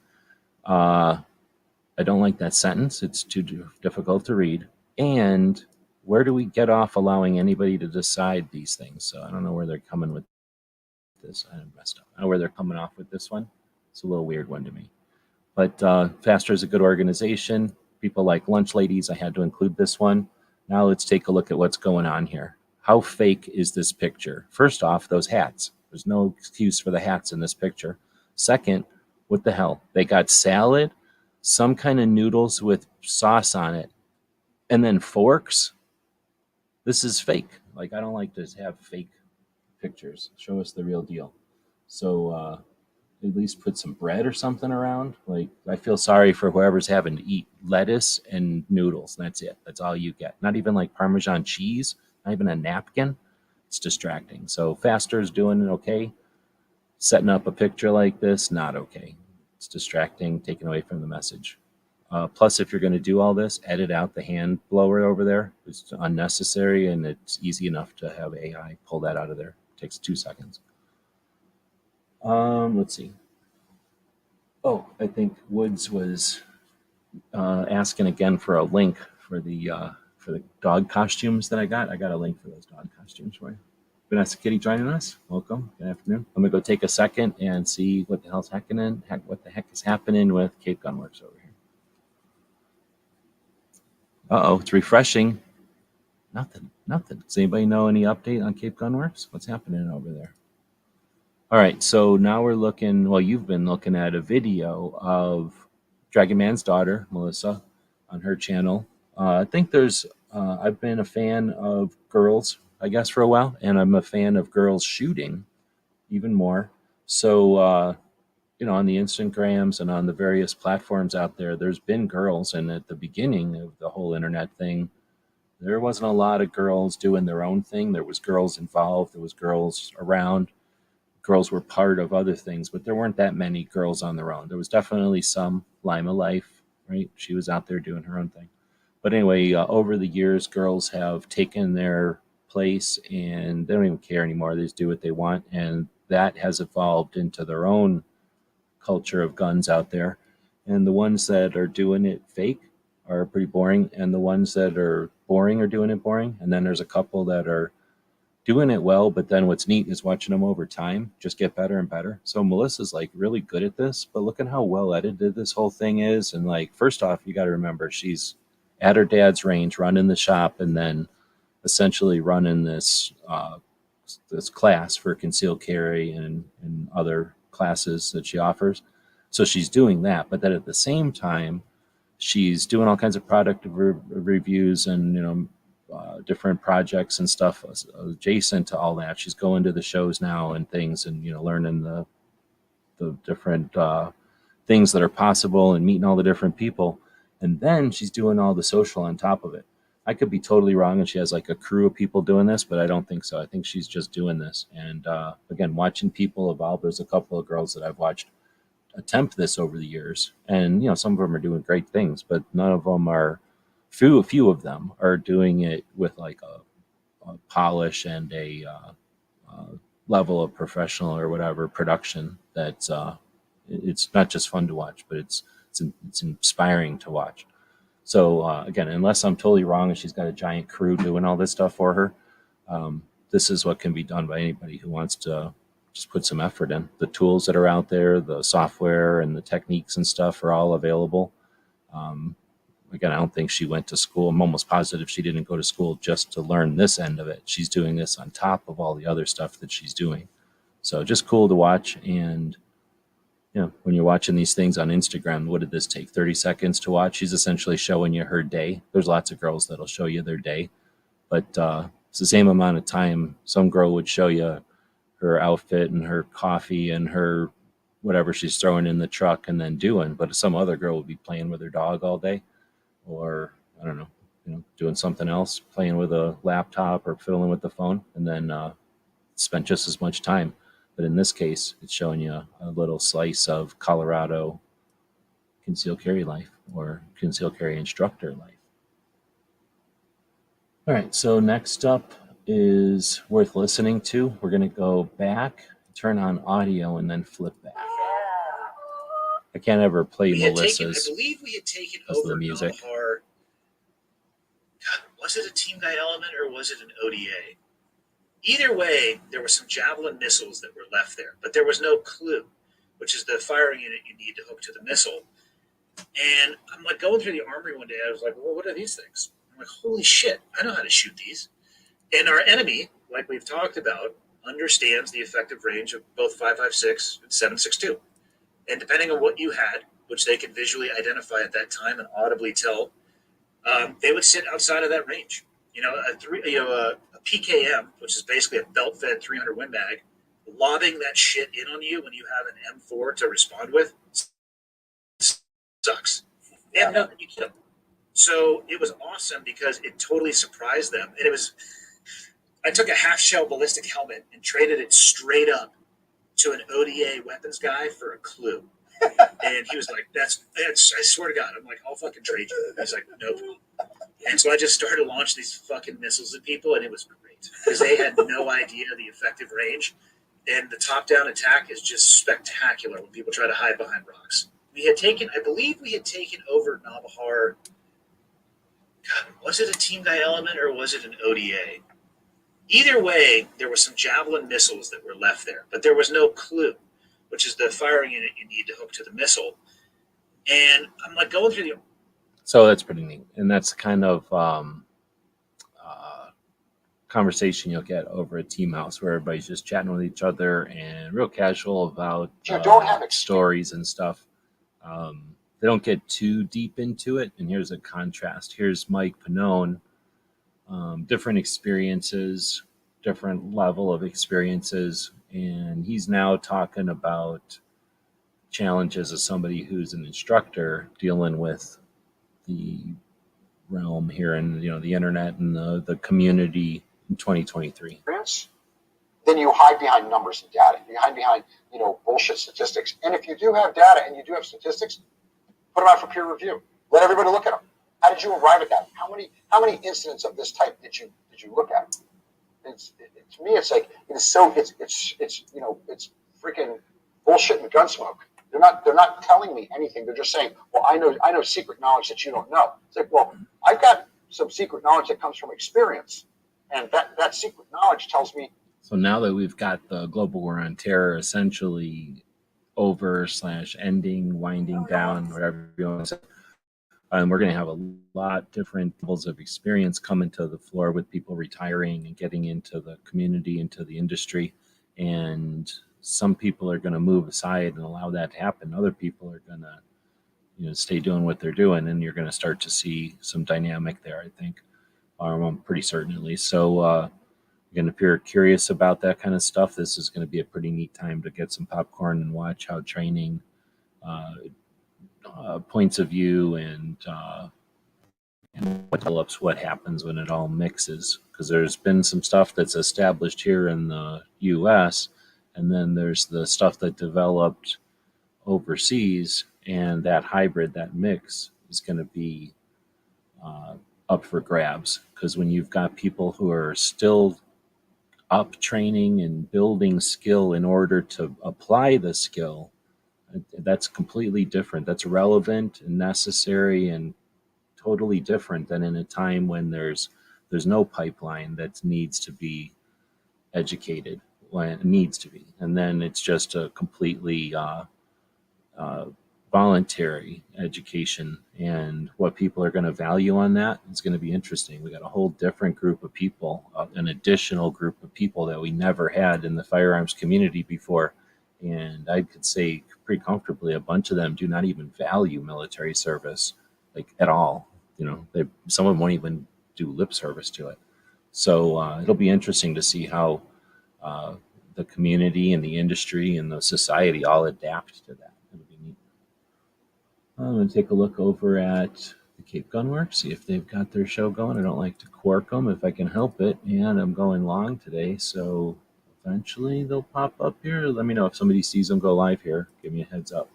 I don't like that sentence. It's too difficult to read. And where do we get off allowing anybody to decide these things? So I don't know where they're coming with this. I messed up. I don't know where they're coming off with this one. It's a little weird one to me. But Faster is a good organization. People like Lunch Ladies. I had to include this one. Now let's take a look at what's going on here. How fake is this picture? First off, those hats. There's no excuse for the hats in this picture. Second, what the hell? They got salad, some kind of noodles with sauce on it, and then forks? This is fake. Like, I don't like to have fake pictures. Show us the real deal. So at least put some bread or something around. Like, I feel sorry for whoever's having to eat lettuce and noodles. That's it. That's all you get. Not even like Parmesan cheese, not even a napkin. It's distracting. So Faster's doing it okay. Setting up a picture like this, not okay. It's distracting, taken away from the message. Plus, if you're going to do all this, edit out the hand blower over there. It's unnecessary, and it's easy enough to have AI pull that out of there. It takes 2 seconds. Let's see. Oh, I think Woods was asking again for a link for the dog costumes that I got. I got a link for those dog costumes for you. Vanessa Kitty joining us. Welcome. Good afternoon. I'm gonna go take a second and see what the hell's happening. What the heck is happening with Cape Gunworks over here? Uh-oh, it's refreshing. Nothing. Does anybody know any update on Cape Gunworks? What's happening over there? All right, so now we're looking, well, you've been looking at a video of Dragon Man's daughter, Melissa, on her channel. I think I've been a fan of girls, I guess, for a while, and I'm a fan of girls shooting even more. So, on the Instagrams and on the various platforms out there, there's been girls, and at the beginning of the whole internet thing, there wasn't a lot of girls doing their own thing. There was girls involved. There was girls around. Girls were part of other things, but there weren't that many girls on their own. There was definitely some. Lima Life, right? She was out there doing her own thing. But anyway, over the years, girls have taken their place and they don't even care anymore. They just do what they want. And that has evolved into their own culture of guns out there. And the ones that are doing it fake are pretty boring. And the ones that are boring are doing it boring. And then there's a couple that are doing it well, but then what's neat is watching them over time just get better and better. So Melissa's like really good at this, but look at how well edited this whole thing is. And like, first off, you got to remember she's at her dad's range, running the shop, and then essentially running this class for concealed carry and other classes that she offers. So she's doing that, but then at the same time, she's doing all kinds of product reviews and different projects and stuff adjacent to all that. She's going to the shows now and things, and learning the different things that are possible and meeting all the different people. And then she's doing all the social on top of it. I could be totally wrong, and she has like a crew of people doing this, but I don't think so. I think she's just doing this. And again, watching people evolve. There's a couple of girls that I've watched attempt this over the years, and some of them are doing great things, but none of them are. Few of them are doing it with like a polish and a level of professional or whatever production that's it's not just fun to watch, but it's inspiring to watch. So again, unless I'm totally wrong and she's got a giant crew doing all this stuff for her, this is what can be done by anybody who wants to just put some effort in. The tools that are out there, the software and the techniques and stuff are all available. Again, I don't think she went to school. I'm almost positive she didn't go to school just to learn this end of it. She's doing this on top of all the other stuff that she's doing. So just cool to watch. And when you're watching these things on Instagram, what did this take? 30 seconds to watch? She's essentially showing you her day. There's lots of girls that'll show you their day, but it's the same amount of time. Some girl would show you her outfit and her coffee and her whatever she's throwing in the truck and then doing, but some other girl would be playing with her dog all day, or I don't know, doing something else, playing with a laptop or fiddling with the phone, and then spent just as much time. But in this case, it's showing you a little slice of Colorado concealed carry life, or concealed carry instructor life. All right, so next up is worth listening to. We're going to go back, turn on audio, and then flip back. I can't ever play Melissa's. I believe we had taken over over the music. Navahar. God, was it a team guy element or was it an ODA? Either way, there were some Javelin missiles that were left there, but there was no clue, which is the firing unit you need to hook to the missile. And I'm like going through the armory one day. I was like, well, what are these things? I'm like, holy shit, I know how to shoot these. And our enemy, like we've talked about, understands the effective range of both 5.56 and 7.62. And depending on what you had, which they could visually identify at that time and audibly tell, they would sit outside of that range. A PKM, which is basically a belt-fed 300 Win Mag, lobbing that shit in on you when you have an M4 to respond with sucks. They have nothing you kill. So it was awesome because it totally surprised them. And I took a half-shell ballistic helmet and traded it straight up to an ODA weapons guy for a clue. And he was like, that's I swear to God. I'm like, I'll fucking trade you. He's like, nope. And so I just started to launch these fucking missiles at people, and it was great because they had no idea the effective range. And the top-down attack is just spectacular when people try to hide behind rocks. I believe we had taken over Navahar. God, was it a team guy element or was it an ODA? Either way, there were some Javelin missiles that were left there, but there was no clue, which is the firing unit you need to hook to the missile. And I'm like going through the... So that's pretty neat. And that's the kind of conversation you'll get over at Team House, where everybody's just chatting with each other and real casual about stories and stuff. They don't get too deep into it. And here's a contrast. Here's Mike Pannone. Different experiences, different level of experiences. And he's now talking about challenges as somebody who's an instructor dealing with the realm here and the internet and the community in 2023. Then you hide behind numbers and data. You hide behind bullshit statistics. And if you do have data and you do have statistics, put them out for peer review. Let everybody look at them. How did you arrive at that? How many incidents of this type did you look at? To me, it's like it's freaking bullshit and gunsmoke. They're not telling me anything. They're just saying, well, I know secret knowledge that you don't know. It's like, well, I've got some secret knowledge that comes from experience, and that secret knowledge tells me. So now that we've got the global war on terror essentially over/ending, winding down, whatever you want to say, we're going to have a lot different levels of experience coming to the floor with people retiring and getting into the community, into the industry, and some people are going to move aside and allow that to happen. Other people are going to, stay doing what they're doing, and you're going to start to see some dynamic there, I think. I'm pretty certain, at least. So, again, if you're curious about that kind of stuff, this is going to be a pretty neat time to get some popcorn and watch how training points of view and what develops, what happens when it all mixes. Because there's been some stuff that's established here in the U.S., and then there's the stuff that developed overseas, and that hybrid, that mix, is going to be up for grabs. Because when you've got people who are still up training and building skill in order to apply the skill, that's completely different. That's relevant and necessary and totally different than in a time when there's no pipeline that needs to be educated when it needs to be, and then it's just a completely voluntary education. And what people are going to value on that is going to be interesting. We got a whole different group of people, an additional group of people that we never had in the firearms community before. And I could say pretty comfortably a bunch of them do not even value military service, like, at all. Some of them won't even do lip service to it. So it'll be interesting to see how the community and the industry and the society all adapt to that. It'll be neat. I'm going to take a look over at the Cape Gunworks, see if they've got their show going. I don't like to quark them if I can help it, and I'm going long today, so eventually they'll pop up here. Let me know if somebody sees them go live here. Give me a heads up.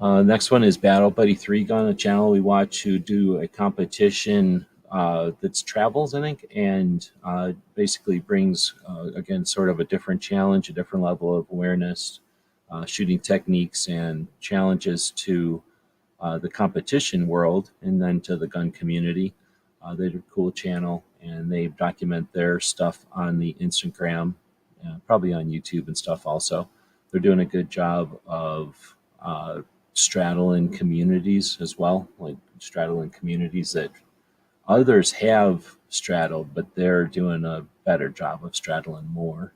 Next one is Battle Buddy 3 Gun, a channel we watch who do a competition that's travels, I think, and basically brings, again, sort of a different challenge, a different level of awareness, shooting techniques and challenges to the competition world and then to the gun community. They do a cool channel, and they document their stuff on the Instagram, probably on YouTube and stuff also. They're doing a good job of straddling communities as well, like straddling communities that others have straddled, but they're doing a better job of straddling more,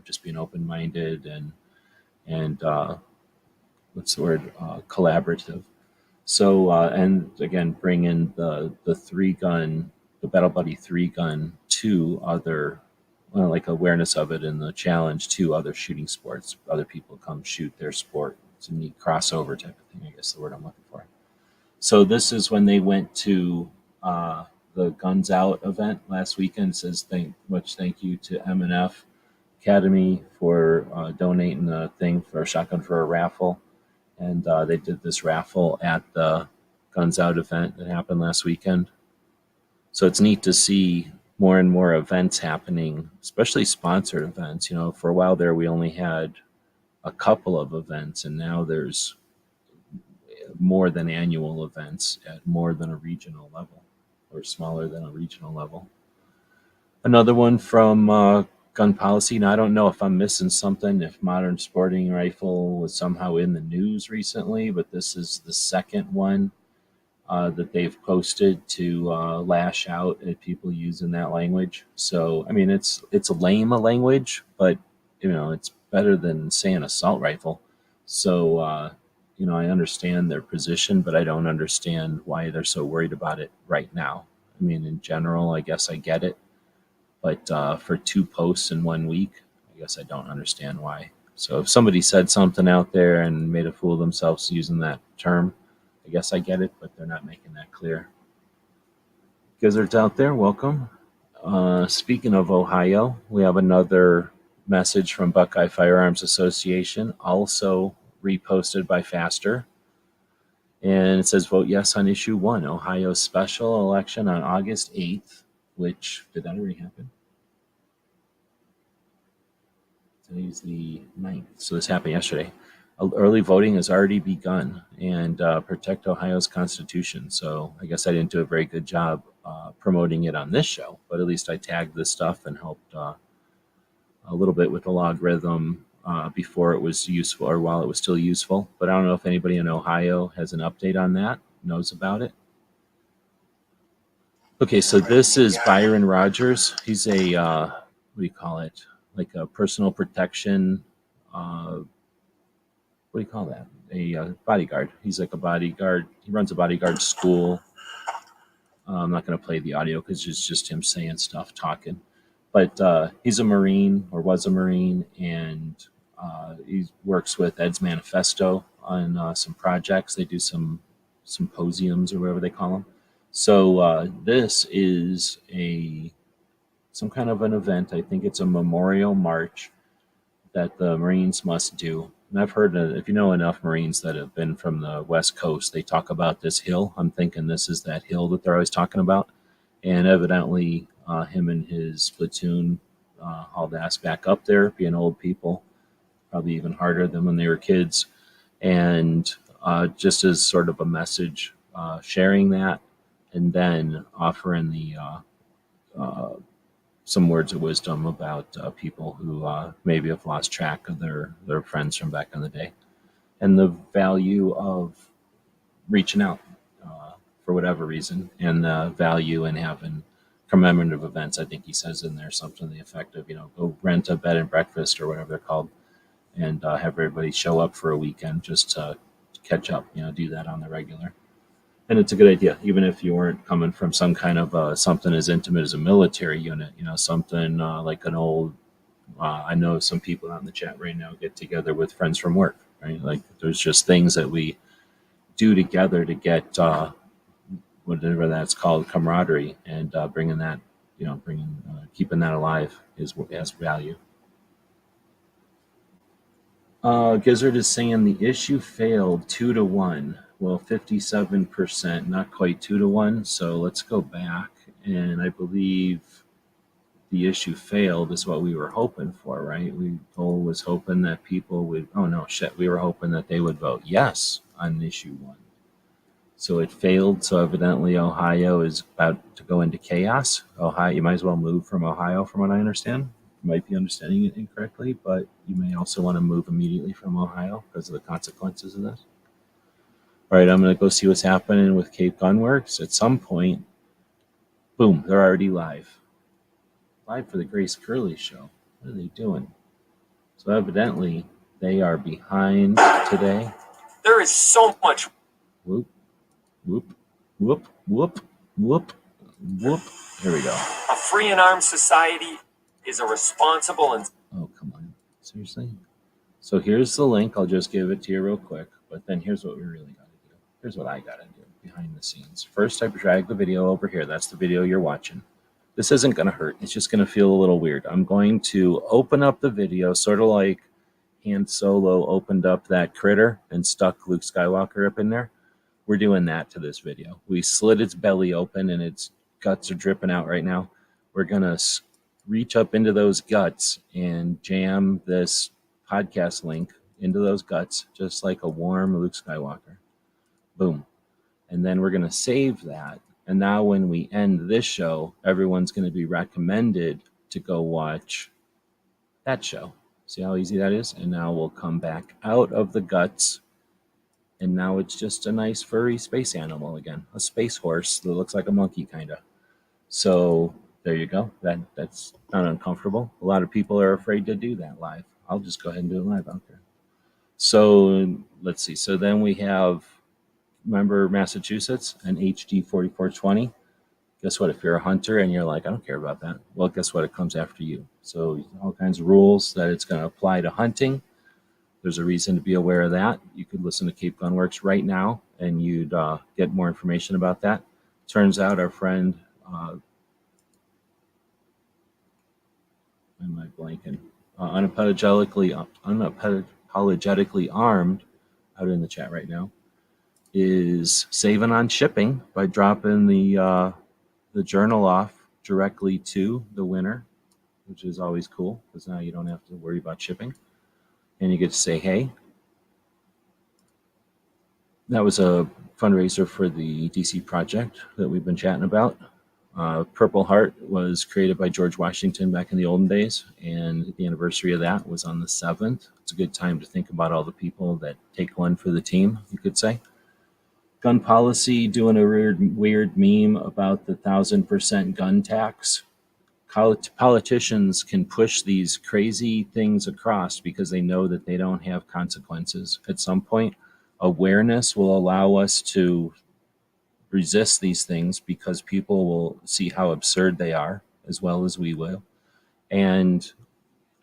just being open-minded and what's the word, collaborative. So, and again, bring in the 3-gun, the Battle Buddy 3-gun to other, like awareness of it in the challenge to other shooting sports. Other people come shoot their sport. It's a neat crossover type of thing, I guess the word I'm looking for. So this is when they went to the Guns Out event last weekend. It says thank you to M&F Academy for donating the thing for a shotgun for a raffle. And they did this raffle at the Guns Out event that happened last weekend. So it's neat to see more and more events happening, especially sponsored events. For a while there, we only had a couple of events, and now there's more than annual events at more than a regional level, or smaller than a regional level. Another one from Gun Policy. Now, I don't know if I'm missing something, if Modern Sporting Rifle was somehow in the news recently, but this is the second one that they've posted to lash out at people using that language. So, I mean, it's lame a language, but, it's better than saying assault rifle. So, I understand their position, but I don't understand why they're so worried about it right now. I mean, in general, I guess I get it. But for 2 posts in 1 week, I guess I don't understand why. So if somebody said something out there and made a fool of themselves using that term, I guess I get it, but they're not making that clear. Gizzards out there, welcome. Speaking of Ohio, we have another message from Buckeye Firearms Association, also reposted by Faster. And it says, vote yes on issue 1, Ohio's special election on August 8th, which, did that already happen? Today's the 9th, so this happened yesterday. Early voting has already begun, and protect Ohio's Constitution. So I guess I didn't do a very good job promoting it on this show, but at least I tagged this stuff and helped a little bit with the logarithm before it was useful, or while it was still useful. But I don't know if anybody in Ohio has an update on that, knows about it. Okay, so this is Byron Rogers. He's a, what do you call it? Like a personal protection what do you call that? A bodyguard. He's like a bodyguard. He runs a bodyguard school. I'm not going to play the audio because it's just him saying stuff, talking. But he's a Marine, or was a Marine, and he works with Ed's Manifesto on some projects. They do some symposiums or whatever they call them. So this is some kind of an event. I think it's a memorial march that the Marines must do. And I've heard, if you know enough Marines that have been from the West Coast, they talk about this hill. I'm thinking this is that hill that they're always talking about. And evidently, him and his platoon hauled ass back up there, being old people, probably even harder than when they were kids. And just as sort of a message, sharing that, and then offering the some words of wisdom about people who maybe have lost track of their friends from back in the day, and the value of reaching out for whatever reason, and the value in having commemorative events. I think he says in there something to the effect of, go rent a bed and breakfast or whatever they're called, and have everybody show up for a weekend just to catch up, do that on the regular. And it's a good idea, even if you weren't coming from some kind of something as intimate as a military unit, something like an old, I know some people out in the chat right now get together with friends from work, right? Like there's just things that we do together to get whatever that's called, camaraderie, and bringing that, keeping that alive has value. Gizzard is saying the issue failed 2-1. Well, 57%, not quite 2-1. So let's go back. And I believe the issue failed is what we were hoping for, right? Cole was hoping that people would, we were hoping that they would vote yes on issue 1. So it failed. So evidently Ohio is about to go into chaos. Ohio, you might as well move from Ohio, from what I understand. You might be understanding it incorrectly, but you may also want to move immediately from Ohio because of the consequences of this. All right, I'm going to go see what's happening with Cape Gunworks. At some point, boom, they're already live. Live for the Grace Curley show. What are they doing? So evidently, they are behind today. There is so much. Whoop, whoop, whoop, whoop, whoop, whoop. Here we go. A free and armed society is a responsible and... Oh, come on. Seriously? So here's the link. I'll just give it to you real quick. But then here's what we really got to do. Here's what I got to do behind the scenes. First, I drag the video over here. That's the video you're watching. This isn't going to hurt. It's just going to feel a little weird. I'm going to open up the video, sort of like Han Solo opened up that critter and stuck Luke Skywalker up in there. We're doing that to this video. We slit its belly open and its guts are dripping out right now. We're going to reach up into those guts and jam this podcast link into those guts, just like a warm Luke Skywalker. Boom. And then we're going to save that. And now when we end this show, everyone's going to be recommended to go watch that show. See how easy that is? And now we'll come back out of the guts. And now it's just a nice furry space animal again. A space horse that looks like a monkey, kind of. So there you go. That's not uncomfortable. A lot of people are afraid to do that live. I'll just go ahead and do it live out there. So let's see. So then we have, remember Massachusetts and HD 4420. Guess what? If you're a hunter and you're like, I don't care about that. Well, guess what? It comes after you. So all kinds of rules that it's going to apply to hunting. There's a reason to be aware of that. You could listen to Cape Gunworks right now and you'd get more information about that. Turns out our friend, am I blanking? Unapologetically armed, out in the chat right now, is saving on shipping by dropping the journal off directly to the winner, which is always cool because now you don't have to worry about shipping. And you get to say, hey. That was a fundraiser for the DC project that we've been chatting about. Purple Heart was created by George Washington back in the olden days, and the anniversary of that was on the 7th. It's a good time to think about all the people that take one for the team, you could say. Gun policy doing a weird meme about the 1,000% gun tax politicians can push these crazy things across because they know that they don't have consequences. At some point, awareness will allow us to resist these things because people will see how absurd they are as well as we will. And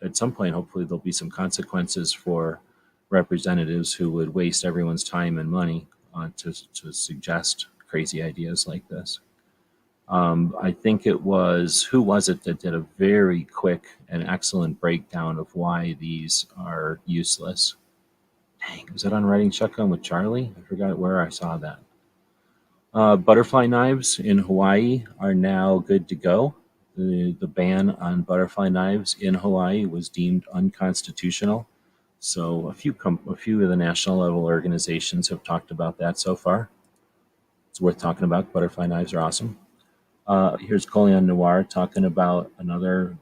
at some point, hopefully, there'll be some consequences for representatives who would waste everyone's time and money to suggest crazy ideas like this. I think it was, who was it that did a very quick and excellent breakdown of why these are useless? Dang, was that on Writing Shotgun with Charlie? I forgot where I saw that. Butterfly knives in Hawaii are now good to go. The ban on butterfly knives in Hawaii was deemed unconstitutional. So a few of the national level organizations have talked about that so far. It's worth talking about. Butterfly knives are awesome. Here's Colion Noir talking about another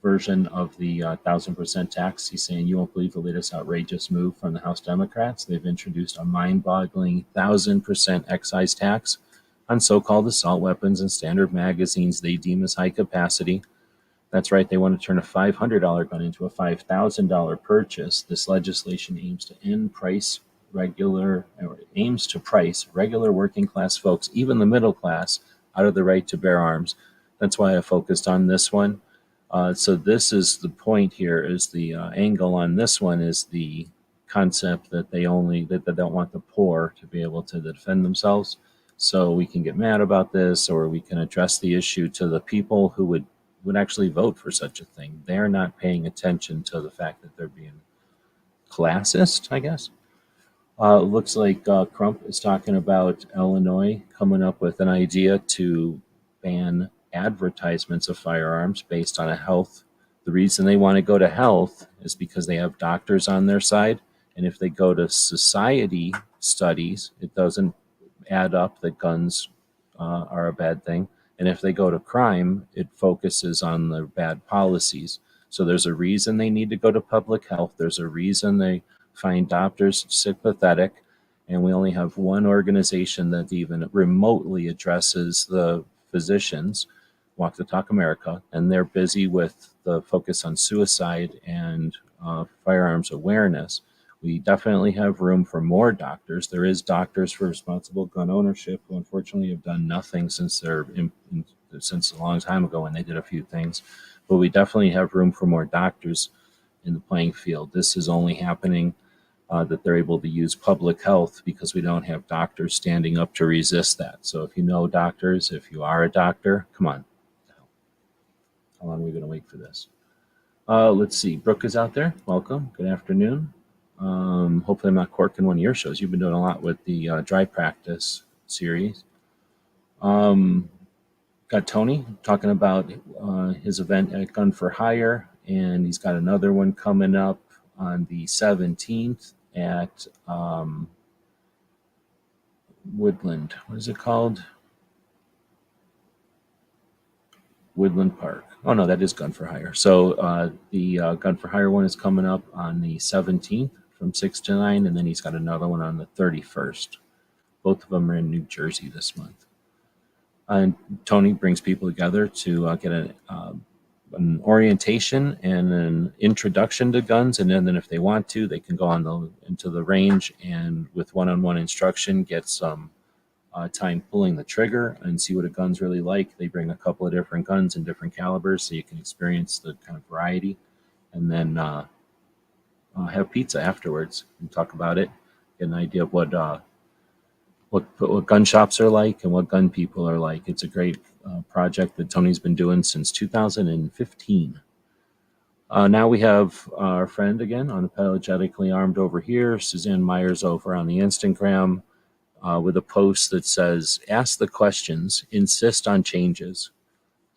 version of the 1,000% tax. He's saying, you won't believe the latest outrageous move from the House Democrats. They've introduced a mind-boggling 1,000% excise tax on so-called assault weapons and standard magazines they deem as high capacity. That's right, they want to turn a $500 gun into a $5,000 purchase. This legislation aims to price regular working class folks, even the middle class, out of the right to bear arms. That's why I focused on this one. So this is the point here, is the angle on this one is the concept that they don't want the poor to be able to defend themselves. So we can get mad about this, or we can address the issue to the people who would actually vote for such a thing. They're not paying attention to the fact that they're being classist, I guess. Looks like Crump is talking about Illinois coming up with an idea to ban advertisements of firearms based on a health. The reason they want to go to health is because they have doctors on their side. And if they go to society studies, it doesn't add up that guns are a bad thing. And if they go to crime, it focuses on the bad policies. So there's a reason they need to go to public health. There's a reason they find doctors sympathetic. And we only have one organization that even remotely addresses the physicians, Walk the Talk America, and they're busy with the focus on suicide and firearms awareness. We definitely have room for more doctors. There is Doctors for Responsible Gun Ownership, who unfortunately have done nothing since since a long time ago when they did a few things. But we definitely have room for more doctors in the playing field. This is only happening that they're able to use public health because we don't have doctors standing up to resist that. So if you know doctors, if you are a doctor, come on. How long are we going to wait for this? Let's see. Brooke is out there. Welcome. Good afternoon. Hopefully I'm not corking one of your shows. You've been doing a lot with the dry practice series. Got Tony talking about his event at Gun for Hire, and he's got another one coming up on the 17th at Woodland. What is it called? Woodland Park. Oh no, that is Gun for Hire. So the Gun for Hire one is coming up on the 17th from 6 to 9, and then he's got another one on the 31st. Both of them are in New Jersey this month. And Tony brings people together to get an orientation and an introduction to guns, and then if they want to, they can go into the range and with one-on-one instruction get some time pulling the trigger and see what a gun's really like. They bring a couple of different guns in different calibers so you can experience the kind of variety, and then have pizza afterwards and talk about it, get an idea of what gun shops are like and what gun people are like. It's a great project that Tony's been doing since 2015. Now we have our friend again, Unapologetically Armed over here, Suzanne Myers over on the Instagram, with a post that says, ask the questions, insist on changes.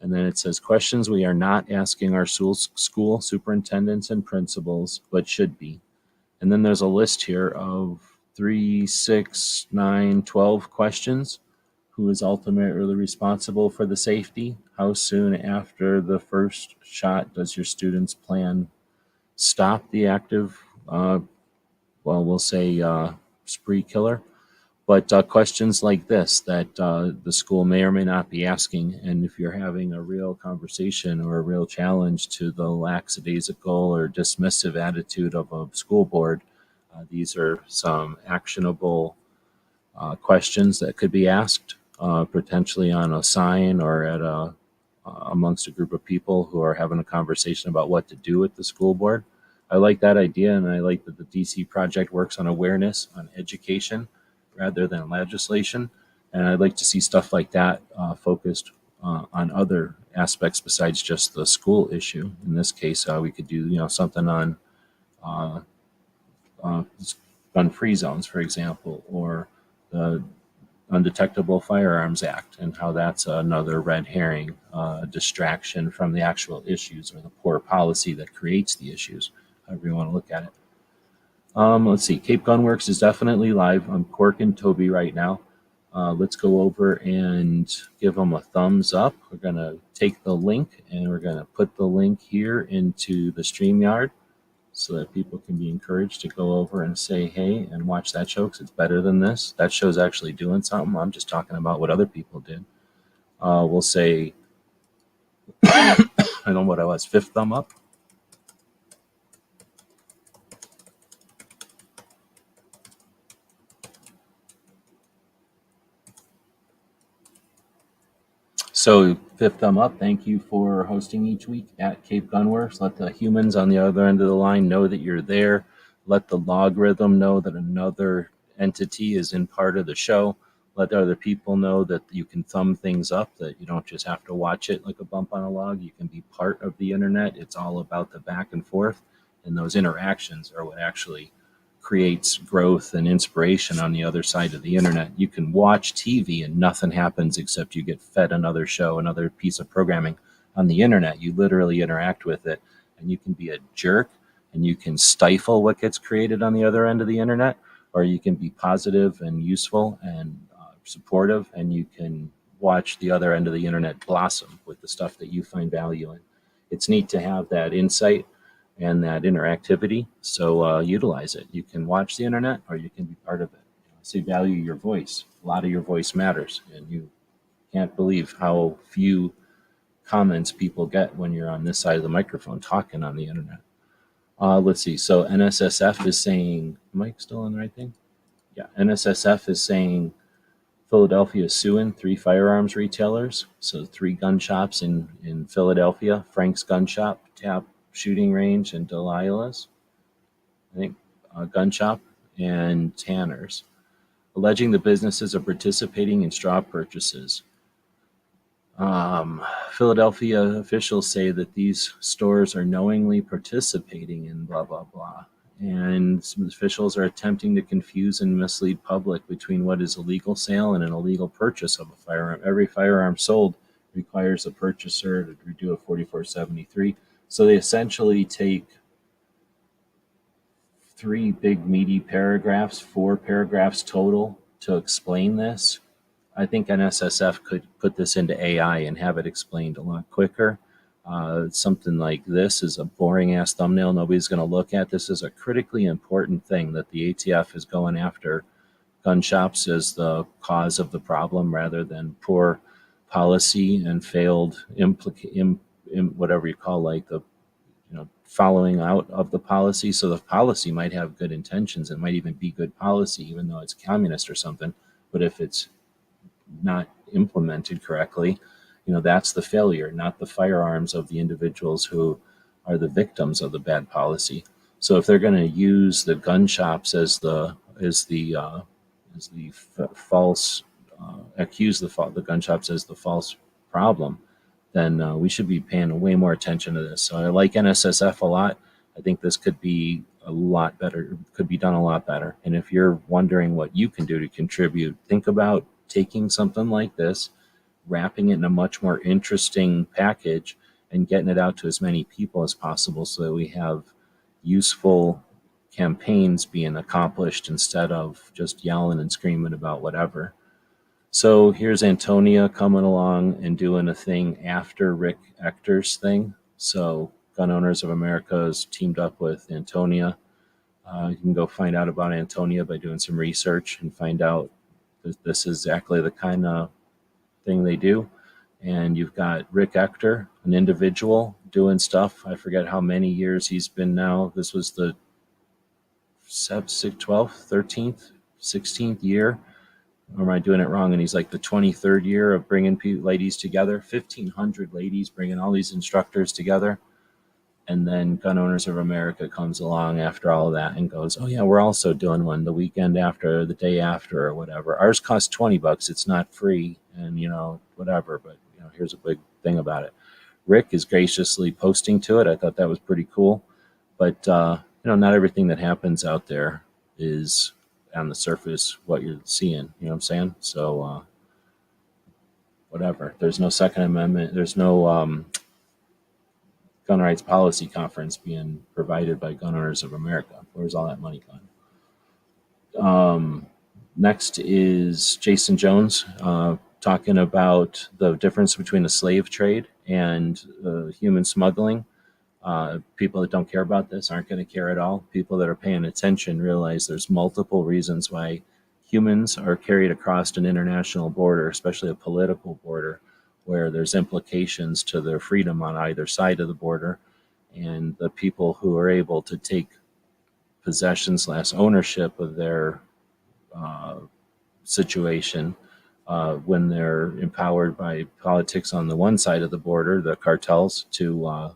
And then it says, questions we are not asking our school superintendents and principals, but should be. And then there's a list here of 3, 6, 9, 12 questions. Who is ultimately responsible for the safety? How soon after the first shot does your student's plan stop the active, we'll say spree killer? But questions like this that the school may or may not be asking, and if you're having a real conversation or a real challenge to the lackadaisical or dismissive attitude of a school board, these are some actionable questions that could be asked, potentially on a sign or at amongst a group of people who are having a conversation about what to do with the school board. I like that idea, and I like that the DC project works on awareness, on education, rather than legislation. And I'd like to see stuff like that focused on other aspects besides just the school issue. In this case, we could do something on uh, gun-free zones, for example, or the Undetectable Firearms Act and how that's another red herring, distraction from the actual issues or the poor policy that creates the issues, however you want to look at it. Let's see. Cape Gunworks is definitely live. I'm corking Toby right now. Let's go over and give them a thumbs up. We're going to take the link and we're going to put the link here into the StreamYard so that people can be encouraged to go over and say hey and watch that show because it's better than this. That show's actually doing something. I'm just talking about what other people did. We'll say, I don't know what I was, 5th thumb up. So 5th thumb up, thank you for hosting each week at Cape Gunworks. Let the humans on the other end of the line know that you're there. Let the logarithm know that another entity is in part of the show. Let other people know that you can thumb things up, that you don't just have to watch it like a bump on a log. You can be part of the internet. It's all about the back and forth, and those interactions are what actually creates growth and inspiration on the other side of the internet. You can watch TV and nothing happens except you get fed another show, another piece of programming. On the internet, you literally interact with it, and you can be a jerk and you can stifle what gets created on the other end of the internet, or you can be positive and useful and supportive, and you can watch the other end of the internet blossom with the stuff that you find value in. It's neat to have that insight and that interactivity. So utilize it. You can watch the internet or you can be part of it. So value your voice. A lot of your voice matters, and you can't believe how few comments people get when you're on this side of the microphone talking on the internet. Let's see. So NSSF is saying, am I still on the right thing? Yeah. NSSF is saying Philadelphia is suing 3 firearms retailers. So 3 gun shops in Philadelphia, Frank's Gun Shop, Tap Shooting Range, and Delilah's, I think, Gun Shop, and Tanner's, alleging the businesses are participating in straw purchases. Philadelphia officials say that these stores are knowingly participating in blah, blah, blah. And some officials are attempting to confuse and mislead public between what is a legal sale and an illegal purchase of a firearm. Every firearm sold requires a purchaser to do a 4473. So they essentially take 3 big meaty paragraphs, 4 paragraphs total, to explain this. I think NSSF could put this into AI and have it explained a lot quicker. Something like this is a boring ass thumbnail nobody's going to look at. This is a critically important thing that the ATF is going after gun shops as the cause of the problem rather than poor policy and failed whatever you call, like the following out of the policy. So the policy might have good intentions. It might even be good policy, even though it's communist or something. But if it's not implemented correctly, that's the failure, not the firearms of the individuals who are the victims of the bad policy. So if they're going to use the gun shops as the false, accuse the gun shops as the false problem, then we should be paying way more attention to this. So I like NSSF a lot. I think this could be a lot better, could be done a lot better. And if you're wondering what you can do to contribute, think about taking something like this, wrapping it in a much more interesting package, and getting it out to as many people as possible so that we have useful campaigns being accomplished instead of just yelling and screaming about whatever. So here's Antonia coming along and doing a thing after Rick Ector's thing. So Gun Owners of America has teamed up with Antonia. You can go find out about Antonia by doing some research and find out this is exactly the kind of thing they do. And you've got Rick Ector, an individual doing stuff. I forget how many years he's been now. This was the 12th, 13th, 16th year. Or am I doing it wrong? And he's like the 23rd year of bringing ladies together. 1,500 ladies, bringing all these instructors together. And then Gun Owners of America comes along after all of that and goes, oh yeah, we're also doing one the weekend after, the day after, or whatever. Ours costs $20. It's not free, and whatever. But here's a big thing about it. Rick is graciously posting to it. I thought that was pretty cool. But not everything that happens out there is on the surface what you're seeing. You know what I'm saying? So whatever. There's no Second Amendment. There's no gun rights policy conference being provided by Gun Owners of America. Where's all that money gone? Next is Jason Jones talking about the difference between the slave trade and human smuggling. People that don't care about this aren't going to care at all. People that are paying attention realize there's multiple reasons why humans are carried across an international border, especially a political border, where there's implications to their freedom on either side of the border. And the people who are able to take possession / ownership of their situation when they're empowered by politics on the one side of the border, the cartels, to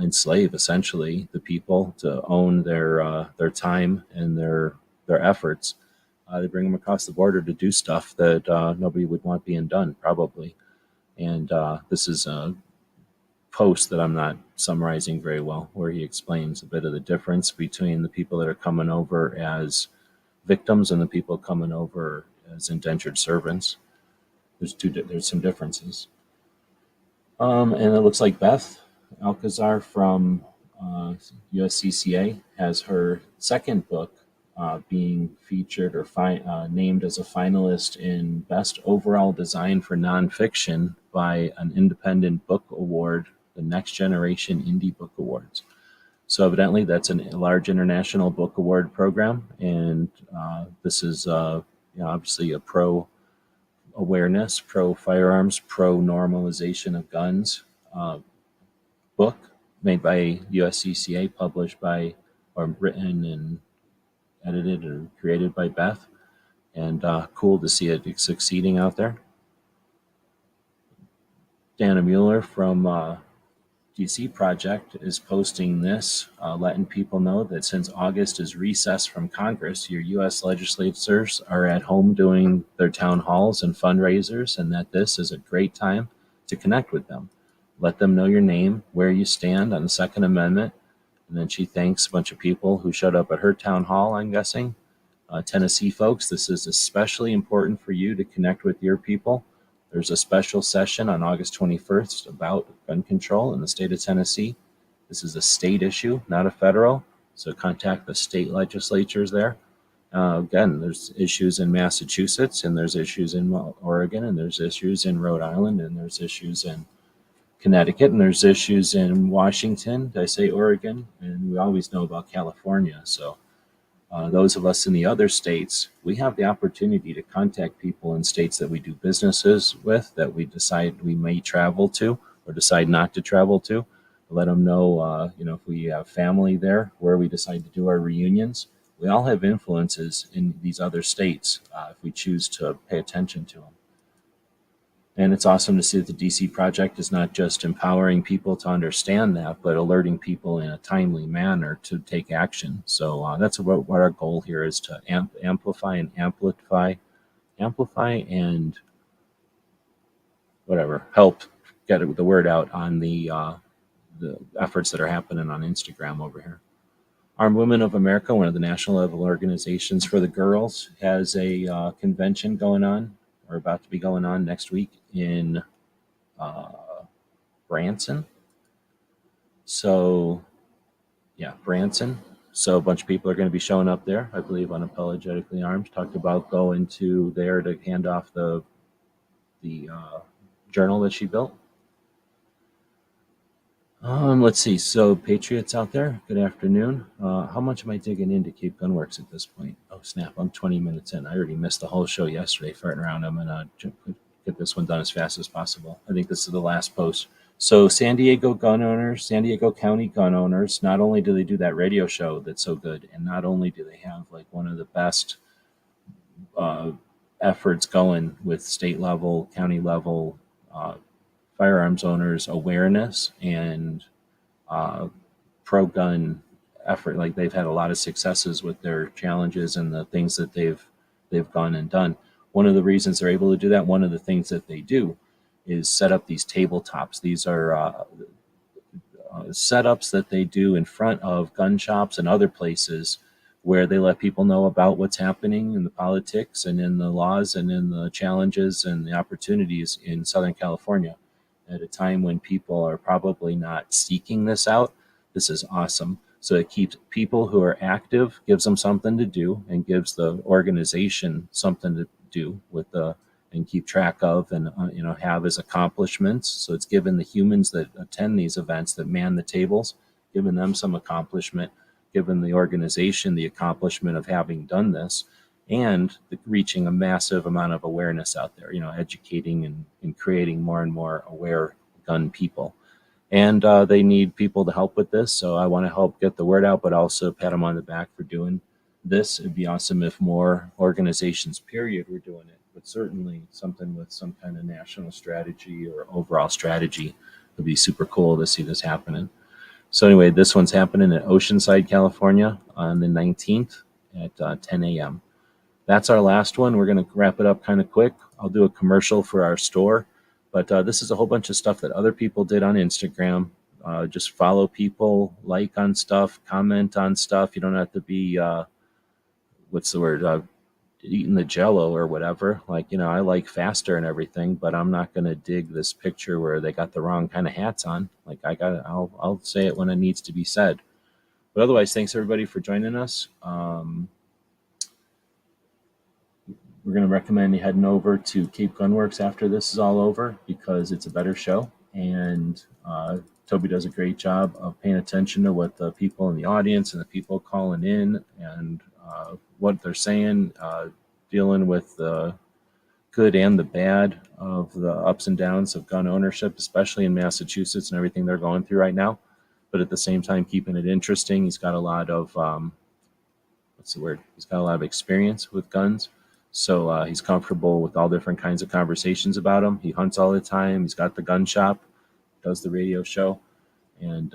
enslave essentially the people, to own their time and their efforts. They bring them across the border to do stuff that nobody would want being done, probably. And this is a post that I'm not summarizing very well, where he explains a bit of the difference between the people that are coming over as victims and the people coming over as indentured servants. There's some differences. And it looks like Beth Alcazar from USCCA has her second book being featured or named as a finalist in Best Overall Design for Nonfiction by an independent book award, the Next Generation Indie Book Awards. So evidently that's a large international book award program, and this is obviously a pro-awareness, pro-firearms, pro-normalization of guns book made by USCCA, published by, or written and edited or created by Beth, and cool to see it succeeding out there. Dana Mueller from DC Project is posting this, letting people know that since August is recess from Congress, your U.S. legislators are at home doing their town halls and fundraisers, and that this is a great time to connect with them. Let them know your name, where you stand on the Second Amendment, and then she thanks a bunch of people who showed up at her town hall, I'm guessing. Tennessee folks, this is especially important for you to connect with your people. There's a special session on August 21st about gun control in the state of Tennessee. This is a state issue, not a federal, so contact the state legislatures there. Again, there's issues in Massachusetts, and there's issues in Oregon, and there's issues in Rhode Island, and there's issues in Connecticut, and there's issues in Washington. Did I say Oregon? And we always know about California. So those of us in the other states, we have the opportunity to contact people in states that we do businesses with, that we decide we may travel to or decide not to travel to. Let them know, if we have family there, where we decide to do our reunions. We all have influences in these other states if we choose to pay attention to them. And it's awesome to see that the DC Project is not just empowering people to understand that, but alerting people in a timely manner to take action. So that's what our goal here is, to amplify and help get the word out on the efforts that are happening on Instagram over here. Armed Women of America, one of the national level organizations for the girls, has a convention going on, or about to be going on next week in Branson. So, yeah, Branson. So a bunch of people are going to be showing up there, I believe, Unapologetically Armed. Talked about going to there to hand off the journal that she built. Let's see. So, Patriots out there, good afternoon. How much am I digging into Cape Gunworks at this point? Oh, snap. I'm 20 minutes in. I already missed the whole show yesterday farting around. I'm going to get this one done as fast as possible. I think this is the last post. So, San Diego County gun owners, not only do they do that radio show that's so good, and not only do they have like one of the best efforts going with state level, county level firearms owners awareness and pro-gun effort. Like they've had a lot of successes with their challenges and the things that they've gone and done. One of the reasons they're able to do that, one of the things that they do is set up these tabletops. These are setups that they do in front of gun shops and other places where they let people know about what's happening in the politics and in the laws and in the challenges and the opportunities in Southern California at a time when people are probably not seeking this out. This is awesome. So it keeps people who are active, gives them something to do, and gives the organization something to do with the and keep track of and have as accomplishments. So it's given the humans that attend these events that man the tables, giving them some accomplishment, given the organization the accomplishment of having done this, and reaching a massive amount of awareness out there, educating and creating more and more aware gun people. And they need people to help with this. So I want to help get the word out, but also pat them on the back for doing this. It'd be awesome if more organizations, period, were doing it. But certainly something with some kind of national strategy or overall strategy would be super cool to see this happening. So anyway, this one's happening at Oceanside, California on the 19th at 10 a.m. That's our last one. We're going to wrap it up kind of quick. I'll do a commercial for our store, but this is a whole bunch of stuff that other people did on Instagram. Just follow people, like on stuff, comment on stuff. You don't have to be, eating the Jello or whatever. Like, I like faster and everything, but I'm not going to dig this picture where they got the wrong kind of hats on. Like I'll say it when it needs to be said. But otherwise, thanks everybody for joining us. We're going to recommend you heading over to Cape Gunworks after this is all over because it's a better show. And Toby does a great job of paying attention to what the people in the audience and the people calling in and what they're saying, dealing with the good and the bad of the ups and downs of gun ownership, especially in Massachusetts and everything they're going through right now. But at the same time, keeping it interesting. He's got a lot of, He's got a lot of experience with guns. So he's comfortable with all different kinds of conversations about them. He hunts all the time. He's got the gun shop, does the radio show. And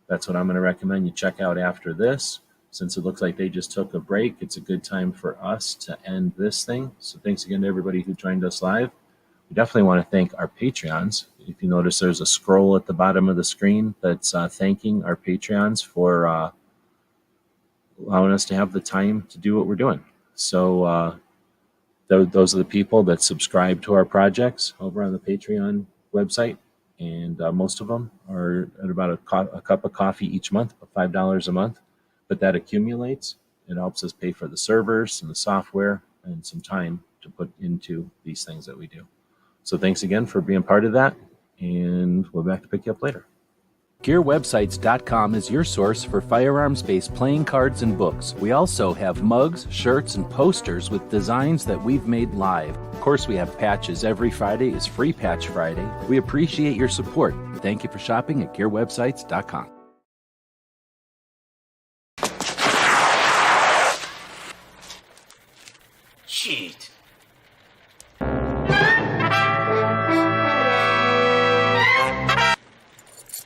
that's what I'm going to recommend you check out after this. Since it looks like they just took a break, it's a good time for us to end this thing. So thanks again to everybody who joined us live. We definitely want to thank our Patreons. If you notice, there's a scroll at the bottom of the screen that's thanking our Patreons for allowing us to have the time to do what we're doing. So those are the people that subscribe to our projects over on the Patreon website. And most of them are at about a cup of coffee each month, about $5 a month. But that accumulates. It helps us pay for the servers and the software and some time to put into these things that we do. So thanks again for being part of that. And we'll be back to pick you up later. GearWebsites.com is your source for firearms-based playing cards and books. We also have mugs, shirts, and posters with designs that we've made live. Of course, we have patches. Every Friday is Free Patch Friday. We appreciate your support. Thank you for shopping at GearWebsites.com. Cheat.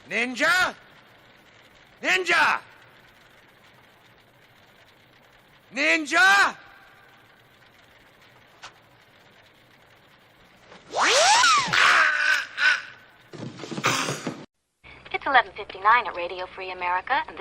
Ninja? Ninja! Ninja! It's 11:59 at Radio Free America, and this is